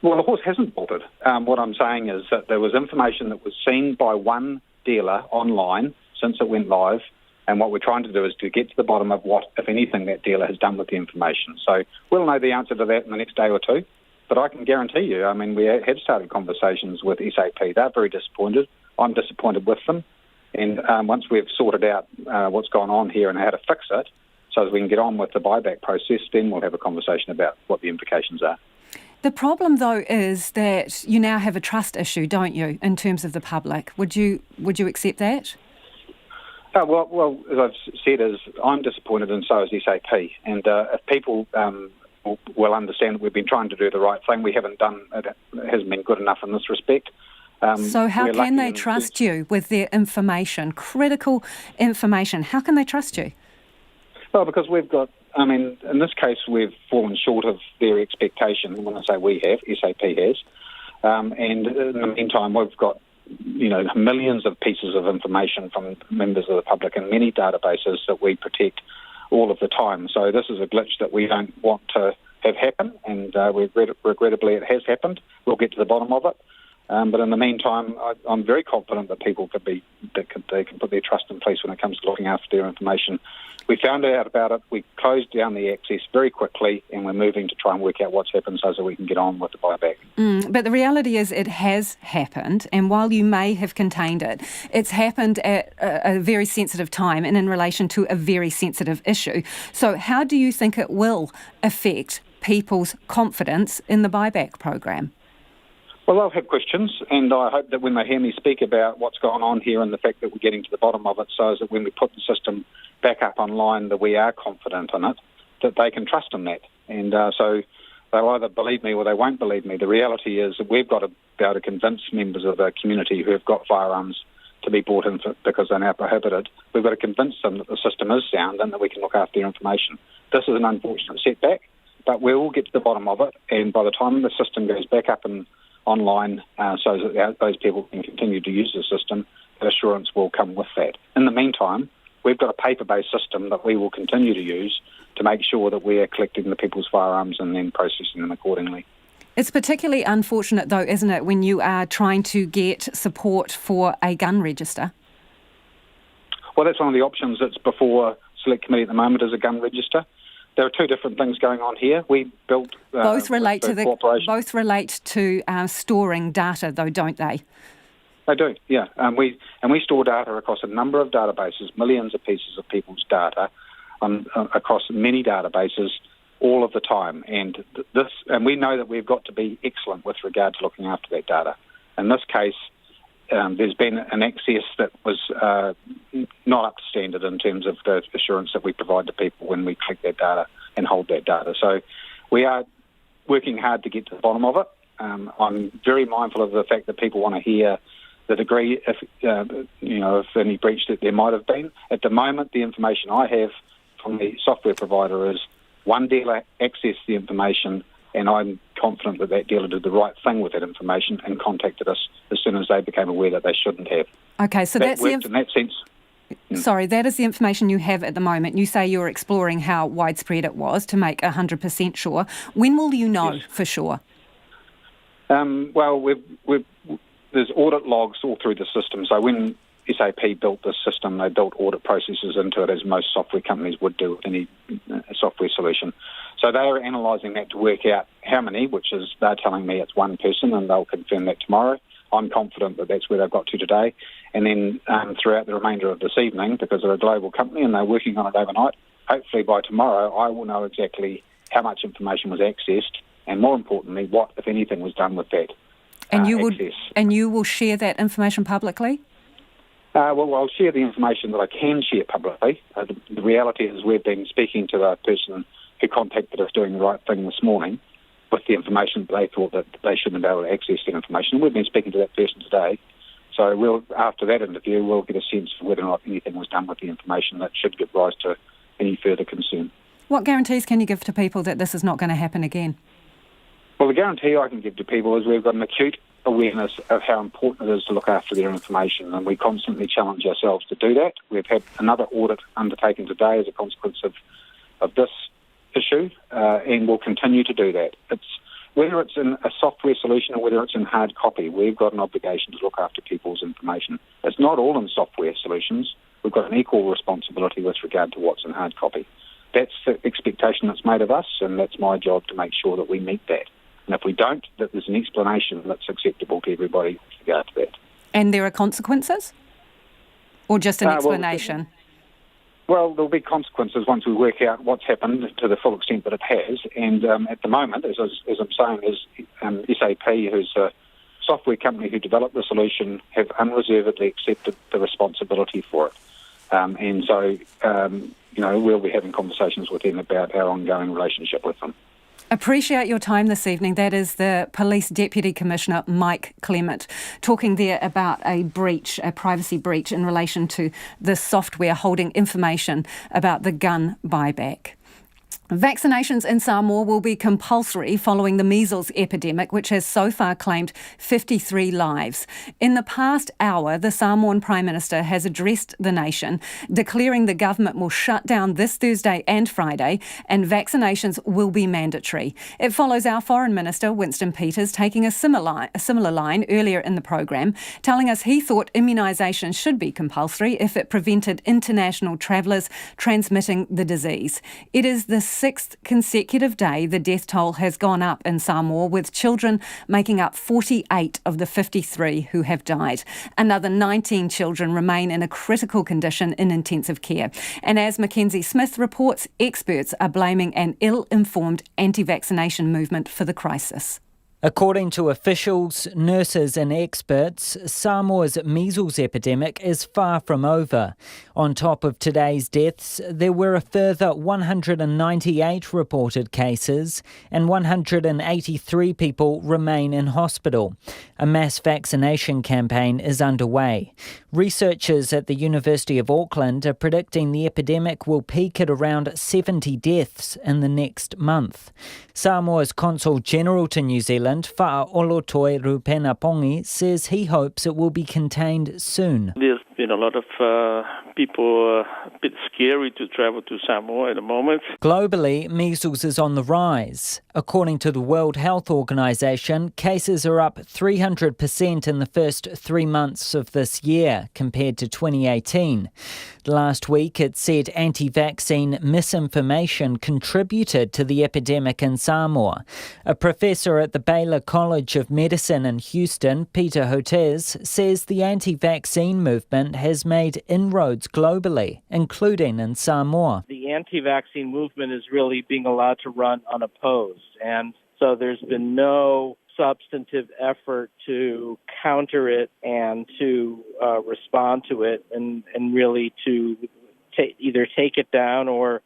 Well, the horse hasn't bolted. What I'm saying is that there was information that was seen by one dealer online since it went live, and what we're trying to do is to get to the bottom of what, if anything, that dealer has done with the information. So we'll know the answer to that in the next day or two, but I can guarantee you, we have started conversations with SAP. They're very disappointed. I'm disappointed with them, and once we've sorted out what's gone on here and how to fix it, so that we can get on with the buyback process, then we'll have a conversation about what the implications are. The problem, though, is that you now have a trust issue, don't you, in terms of the public? Would you accept that? Well, as I've said, I'm disappointed and so is SAP. And if people will understand that we've been trying to do the right thing, we haven't done it. It hasn't been good enough in this respect. So how can they trust you with their information, critical information? How can they trust you? Well, because we've got... in this case, we've fallen short of their expectation. When I say we have, SAP has. And in the meantime, we've got, millions of pieces of information from members of the public and many databases that we protect all of the time. So this is a glitch that we don't want to have happen, and regrettably it has happened. We'll get to the bottom of it. But in the meantime, I'm very confident that people they can put their trust in police when it comes to looking after their information. We found out about it, we closed down the access very quickly, and we're moving to try and work out what's happened so that we can get on with the buyback. But the reality is it has happened, and while you may have contained it, it's happened at a very sensitive time and in relation to a very sensitive issue. So how do you think it will affect people's confidence in the buyback program? Well, they'll have questions, and I hope that when they hear me speak about what's going on here and the fact that we're getting to the bottom of it, so that when we put the system back up online, that we are confident in it, that they can trust in that. And so they'll either believe me or they won't believe me. The reality is that we've got to be able to convince members of the community who have got firearms to be brought in because they're now prohibited. We've got to convince them that the system is sound and that we can look after their information. This is an unfortunate setback, but we will get to the bottom of it, and by the time the system goes back up and online so that those people can continue to use the system, that assurance will come with that. In the meantime, we've got a paper-based system that we will continue to use to make sure that we are collecting the people's firearms and then processing them accordingly. It's particularly unfortunate, though, isn't it, when you are trying to get support for a gun register? Well, that's one of the options that's before Select Committee at the moment, is a gun register. There are two different things going on here. We built both relate to storing data, though, don't they? They do, yeah. We store data across a number of databases, millions of pieces of people's data, across many databases all of the time. And we know that we've got to be excellent with regard to looking after that data. In this case, there's been an access that was not up to standard in terms of the assurance that we provide to people when we collect that data and hold that data. So we are working hard to get to the bottom of it. I'm very mindful of the fact that people want to hear the degree, if any breach that there might have been. At the moment, the information I have from the software provider is one dealer accessed the information, and I'm confident that that dealer did the right thing with that information and contacted us as soon as they became aware that they shouldn't have. Okay, so that worked in that sense. Sorry, that is the information you have at the moment. You say you're exploring how widespread it was to make 100% sure. When will you know for sure? Well, there's audit logs all through the system. So when SAP built this system, they built audit processes into it, as most software companies would do with any software solution. So they are analysing that to work out how many, which is they're telling me it's one person, and they'll confirm that tomorrow. I'm confident that that's where they've got to today. And then throughout the remainder of this evening, because they're a global company and they're working on it overnight, hopefully by tomorrow I will know exactly how much information was accessed and, more importantly, what, if anything, was done with that access. And you will share that information publicly? Well, I'll share the information that I can share publicly. The reality is we've been speaking to the person who contacted us doing the right thing this morning with the information that they thought that they shouldn't be able to access the information. We've been speaking to that person today. So after that interview, we'll get a sense of whether or not anything was done with the information that should give rise to any further concern. What guarantees can you give to people that this is not going to happen again? Well, the guarantee I can give to people is we've got an acute awareness of how important it is to look after their information, and we constantly challenge ourselves to do that. We've had another audit undertaken today as a consequence of this issue, and we'll continue to do that. Whether it's in a software solution or whether it's in hard copy, we've got an obligation to look after people's information. It's not all in software solutions. We've got an equal responsibility with regard to what's in hard copy. That's the expectation that's made of us, and that's my job to make sure that we meet that. And if we don't, that there's an explanation that's acceptable to everybody with regard to that. And there are consequences? Or just an explanation? Well, there'll be consequences once we work out what's happened to the full extent that it has. And at the moment, as I'm saying, is SAP, who's a software company who developed the solution, have unreservedly accepted the responsibility for it. And so, we'll be having conversations with them about our ongoing relationship with them. Appreciate your time this evening. That is the Police Deputy Commissioner, Mike Clement, talking there about a privacy breach in relation to the software holding information about the gun buyback. Vaccinations in Samoa will be compulsory following the measles epidemic, which has so far claimed 53 lives. In the past hour, the Samoan Prime Minister has addressed the nation, declaring the government will shut down this Thursday and Friday, and vaccinations will be mandatory. It follows our Foreign Minister, Winston Peters, taking a similar line earlier in the programme, telling us he thought immunisation should be compulsory if it prevented international travellers transmitting the disease. It is the sixth consecutive day the death toll has gone up in Samoa, with children making up 48 of the 53 who have died. Another 19 children remain in a critical condition in intensive care. And as Mackenzie Smith reports, experts are blaming an ill-informed anti-vaccination movement for the crisis. According to officials, nurses and experts, Samoa's measles epidemic is far from over. On top of today's deaths, there were a further 198 reported cases and 183 people remain in hospital. A mass vaccination campaign is underway. Researchers at the University of Auckland are predicting the epidemic will peak at around 70 deaths in the next month. Samoa's Consul General to New Zealand, Fa'aolotoi Rupenapongi, says he hopes it will be contained soon. There's been a lot of people a bit scary to travel to Samoa at the moment. Globally, measles is on the rise. According to the World Health Organization, cases are up 300% in the first 3 months of this year compared to 2018. Last week, it said anti-vaccine misinformation contributed to the epidemic in Samoa. A professor at the Baylor College of Medicine in Houston, Peter Hotez, says the anti-vaccine movement has made inroads globally, including in Samoa. The anti-vaccine movement is really being allowed to run unopposed, and so there's been no substantive effort to counter it and to respond to it and really to either take it down or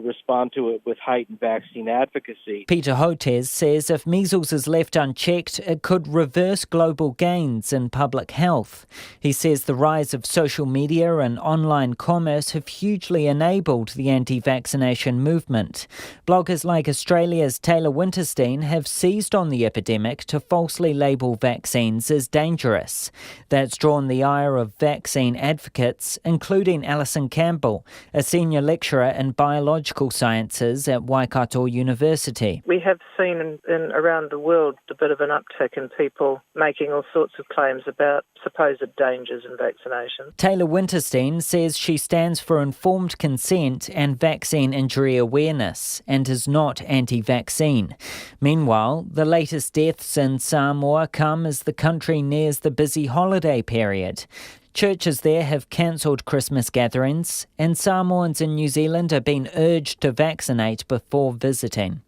respond to it with heightened vaccine advocacy. Peter Hotez says if measles is left unchecked, it could reverse global gains in public health. He says the rise of social media and online commerce have hugely enabled the anti-vaccination movement. Bloggers like Australia's Taylor Winterstein have seized on the epidemic to falsely label vaccines as dangerous. That's drawn the ire of vaccine advocates, including Alison Campbell, a senior lecturer in biological sciences at Waikato University. We have seen around the world a bit of an uptick in people making all sorts of claims about supposed dangers in vaccination. Taylor Winterstein says she stands for informed consent and vaccine injury awareness and is not anti-vaccine. Meanwhile, the latest deaths in Samoa come as the country nears the busy holiday period. Churches there have cancelled Christmas gatherings, and Samoans in New Zealand are being urged to vaccinate before visiting.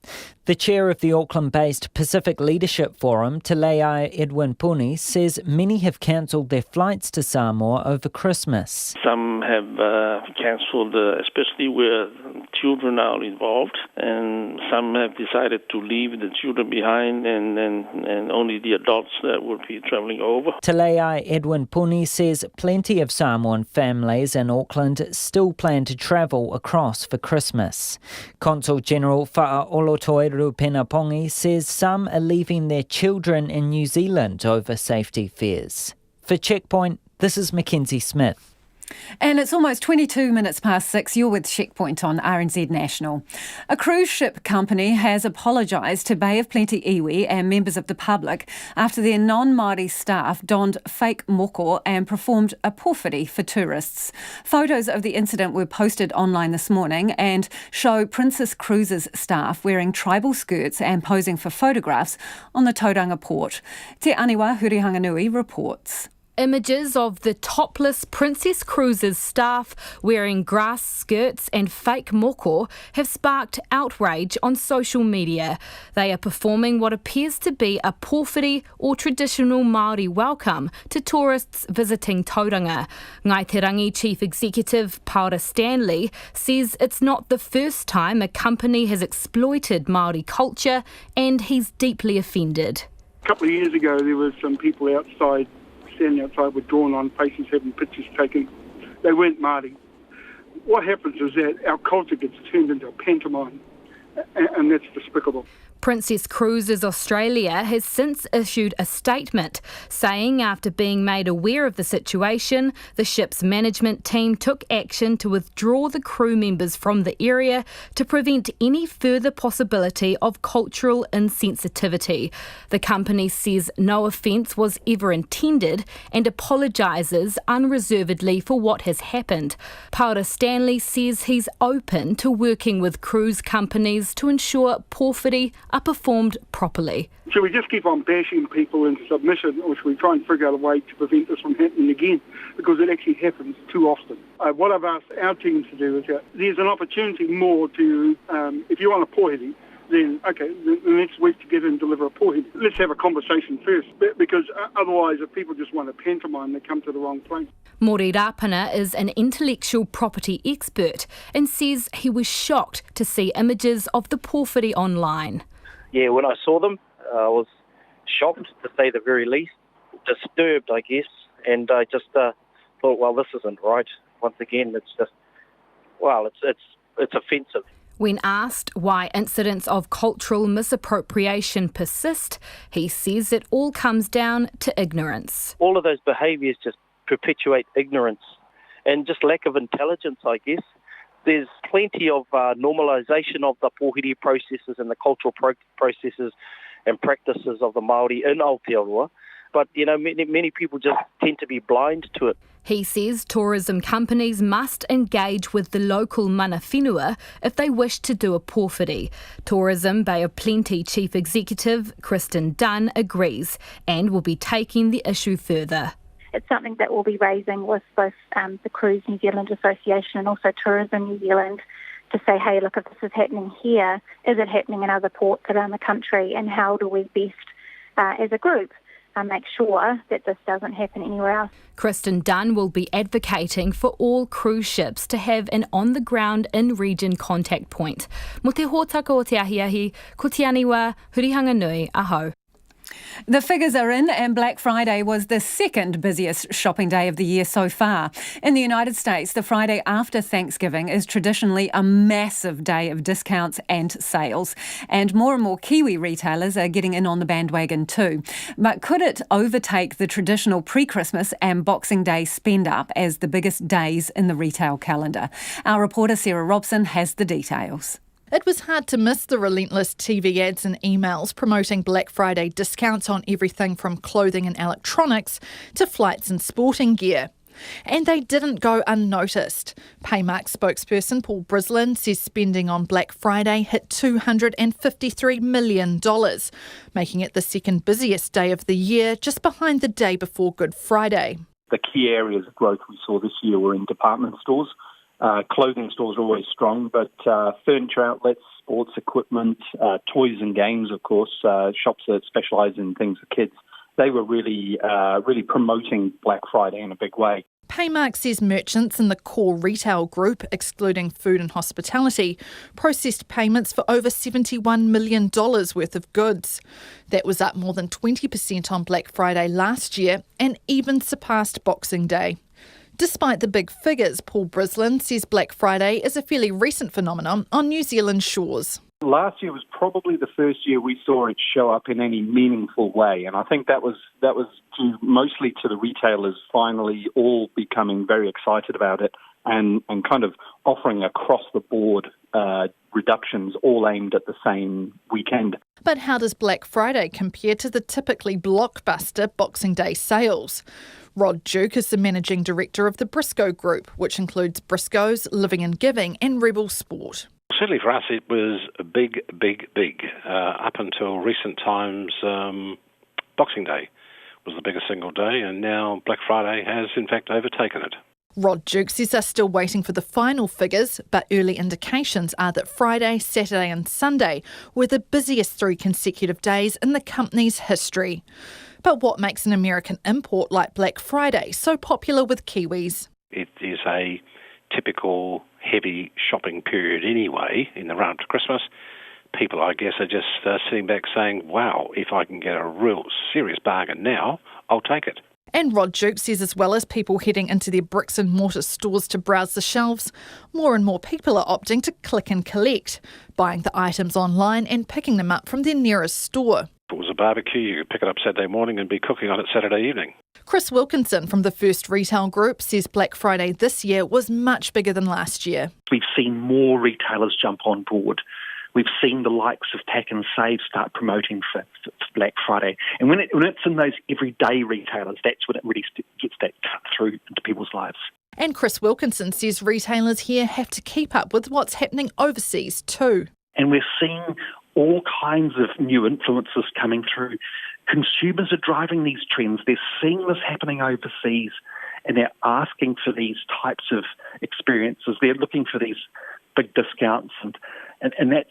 The chair of the Auckland-based Pacific Leadership Forum, Te Leai Edwin Puni, says many have cancelled their flights to Samoa over Christmas. Some have cancelled, especially where children are involved, and some have decided to leave the children behind and only the adults that will be travelling over. Te Leai Edwin Puni says plenty of Samoan families in Auckland still plan to travel across for Christmas. Consul General Fa'aolotoi Rupenapongi says some are leaving their children in New Zealand over safety fears. For Checkpoint, this is Mackenzie Smith. And it's almost 22 minutes past 6. You're with Checkpoint on RNZ National. A cruise ship company has apologised to Bay of Plenty iwi and members of the public after their non-Māori staff donned fake moko and performed a pōwhiri for tourists. Photos of the incident were posted online this morning and show Princess Cruises staff wearing tribal skirts and posing for photographs on the Tauranga port. Te Aniwa Hurihanganui reports. Images of the topless Princess Cruises staff wearing grass skirts and fake moko have sparked outrage on social media. They are performing what appears to be a pōwhiri or traditional Māori welcome to tourists visiting Tauranga. Ngai Te Rangi Chief Executive Paura Stanley says it's not the first time a company has exploited Māori culture and he's deeply offended. A couple of years ago there were some people standing outside with drawn on faces having pictures taken. They weren't Māori. What happens is that our culture gets turned into a pantomime and that's despicable. Princess Cruises Australia has since issued a statement saying after being made aware of the situation, the ship's management team took action to withdraw the crew members from the area to prevent any further possibility of cultural insensitivity. The company says no offence was ever intended and apologises unreservedly for what has happened. Paura Stanley says he's open to working with cruise companies to ensure porphyry are performed properly. So we just keep on bashing people into submission, or should we try and figure out a way to prevent this from happening again? Because it actually happens too often. What I've asked our teams to do is there's an opportunity more to, if you want a pohiri, then, okay, the next week to get in and deliver a pohiri. Let's have a conversation first, because otherwise if people just want a pantomime, they come to the wrong place. Mori Rapana is an intellectual property expert and says he was shocked to see images of the porphyry online. Yeah, when I saw them, I was shocked, to say the very least, disturbed, I guess, and I just thought, well, this isn't right. Once again, it's just, well, it's offensive. When asked why incidents of cultural misappropriation persist, he says it all comes down to ignorance. All of those behaviours just perpetuate ignorance and just lack of intelligence, I guess. There's plenty of normalisation of the pohiri processes and the cultural processes and practices of the Māori in Aotearoa, but many people just tend to be blind to it. He says tourism companies must engage with the local mana whenua if they wish to do a porphyry. Tourism Bay of Plenty Chief Executive Kristen Dunn agrees and will be taking the issue further. It's something that we'll be raising with both the Cruise New Zealand Association and also Tourism New Zealand to say, hey, look, if this is happening here, is it happening in other ports around the country, and how do we best, as a group, make sure that this doesn't happen anywhere else. Kristen Dunn will be advocating for all cruise ships to have an on-the-ground, in-region contact point. Mo te hōtaka o te ahiahi, ko te aniwa, hurihanga nui, aho. The figures are in, and Black Friday was the second busiest shopping day of the year so far. In the United States, the Friday after Thanksgiving is traditionally a massive day of discounts and sales. And more Kiwi retailers are getting in on the bandwagon too. But could it overtake the traditional pre-Christmas and Boxing Day spend-up as the biggest days in the retail calendar? Our reporter Sarah Robson has the details. It was hard to miss the relentless TV ads and emails promoting Black Friday discounts on everything from clothing and electronics to flights and sporting gear. And they didn't go unnoticed. Paymark spokesperson Paul Brislin says spending on Black Friday hit $253 million, making it the second busiest day of the year, just behind the day before Good Friday. The key areas of growth we saw this year were in department stores. Clothing stores are always strong, but furniture outlets, sports equipment, toys and games, of course, shops that specialise in things for kids, they were really promoting Black Friday in a big way. Paymark says merchants in the core retail group, excluding food and hospitality, processed payments for over $71 million worth of goods. That was up more than 20% on Black Friday last year and even surpassed Boxing Day. Despite the big figures, Paul Brislin says Black Friday is a fairly recent phenomenon on New Zealand shores. Last year was probably the first year we saw it show up in any meaningful way, and I think that was due mostly to the retailers finally all becoming very excited about it and kind of offering across the board reductions all aimed at the same weekend. But how does Black Friday compare to the typically blockbuster Boxing Day sales? Rod Duke is the managing director of the Briscoe Group, which includes Briscoe's, Living and Giving and Rebel Sport. Certainly for us it was big. Up until recent times, Boxing Day was the biggest single day, and now Black Friday has in fact overtaken it. Rod Duke says they're still waiting for the final figures, but early indications are that Friday, Saturday and Sunday were the busiest 3 consecutive days in the company's history. But what makes an American import like Black Friday so popular with Kiwis? It is a typical heavy shopping period anyway in the run up to Christmas. People, I guess, are just sitting back saying, wow, if I can get a real serious bargain now, I'll take it. And Rod Jupe says as well as people heading into their bricks and mortar stores to browse the shelves, more and more people are opting to click and collect, buying the items online and picking them up from their nearest store. If it was a barbecue, you could pick it up Saturday morning and be cooking on it Saturday evening. Chris Wilkinson from the First Retail Group says Black Friday this year was much bigger than last year. We've seen more retailers jump on board. We've seen the likes of Pack and Save start promoting for Black Friday. And when it's in those everyday retailers, that's when it really gets that cut through into people's lives. And Chris Wilkinson says retailers here have to keep up with what's happening overseas too. And we're seeing all kinds of new influences coming through. Consumers are driving these trends. They're seeing this happening overseas and they're asking for these types of experiences. They're looking for these big discounts and that's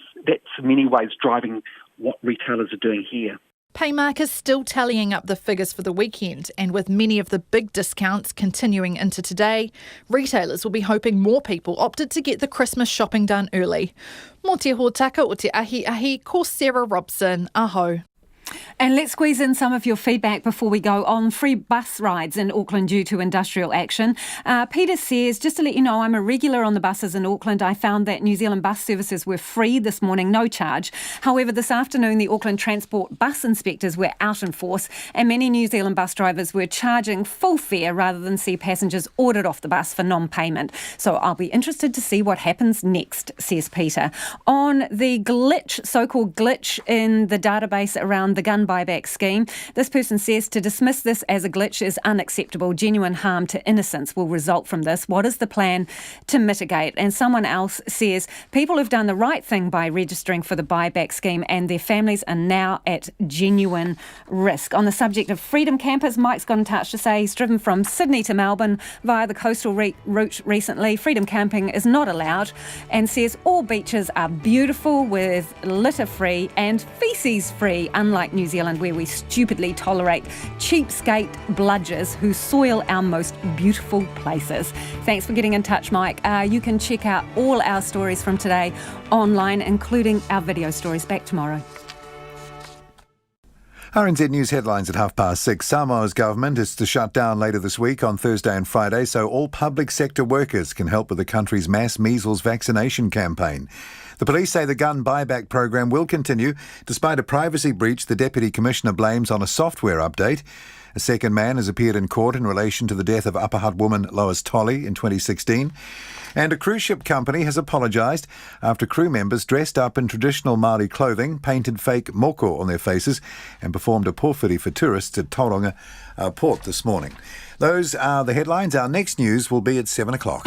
in many ways driving what retailers are doing here. Paymark is still tallying up the figures for the weekend, and with many of the big discounts continuing into today, retailers will be hoping more people opted to get the Christmas shopping done early. Mō te hōtaka o te ahi, ko Sarah Robson, aho. And let's squeeze in some of your feedback before we go on free bus rides in Auckland due to industrial action. Peter says, just to let you know, I'm a regular on the buses in Auckland. I found that New Zealand bus services were free this morning, no charge. However, this afternoon, the Auckland Transport bus inspectors were out in force and many New Zealand bus drivers were charging full fare rather than see passengers ordered off the bus for non-payment. So I'll be interested to see what happens next, says Peter. On the glitch, so-called glitch in the database around the gun buyback scheme. This person says to dismiss this as a glitch is unacceptable. Genuine harm to innocence will result from this. What is the plan to mitigate? And someone else says people have done the right thing by registering for the buyback scheme and their families are now at genuine risk. On the subject of freedom campers, Mike's got in touch to say he's driven from Sydney to Melbourne via the coastal route recently. Freedom camping is not allowed and says all beaches are beautiful with litter-free and feces-free, unlike New Zealand where we stupidly tolerate cheapskate bludgers who soil our most beautiful places. Thanks for getting in touch, Mike. You can check out all our stories from today online, including our video stories. Back tomorrow. RNZ News headlines at 6:30. Samoa's government is to shut down later this week on Thursday and Friday so all public sector workers can help with the country's mass measles vaccination campaign. The police say the gun buyback program will continue despite a privacy breach the Deputy Commissioner blames on a software update. A second man has appeared in court in relation to the death of Upper Hutt woman Lois Tolley in 2016. And a cruise ship company has apologised after crew members dressed up in traditional Māori clothing, painted fake moko on their faces and performed a pōwhiri for tourists at Tauranga port this morning. Those are the headlines. Our next news will be at 7 o'clock.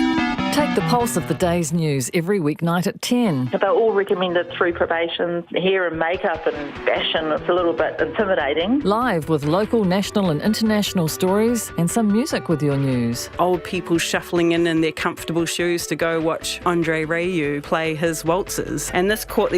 Take the pulse of the day's news every weeknight at 10. They're all recommended through probation. Hair and makeup and fashion, it's a little bit intimidating. Live with local, national and international stories and some music with your news. Old people shuffling in their comfortable shoes to go watch Andre Rayu play his waltzes. And this caught the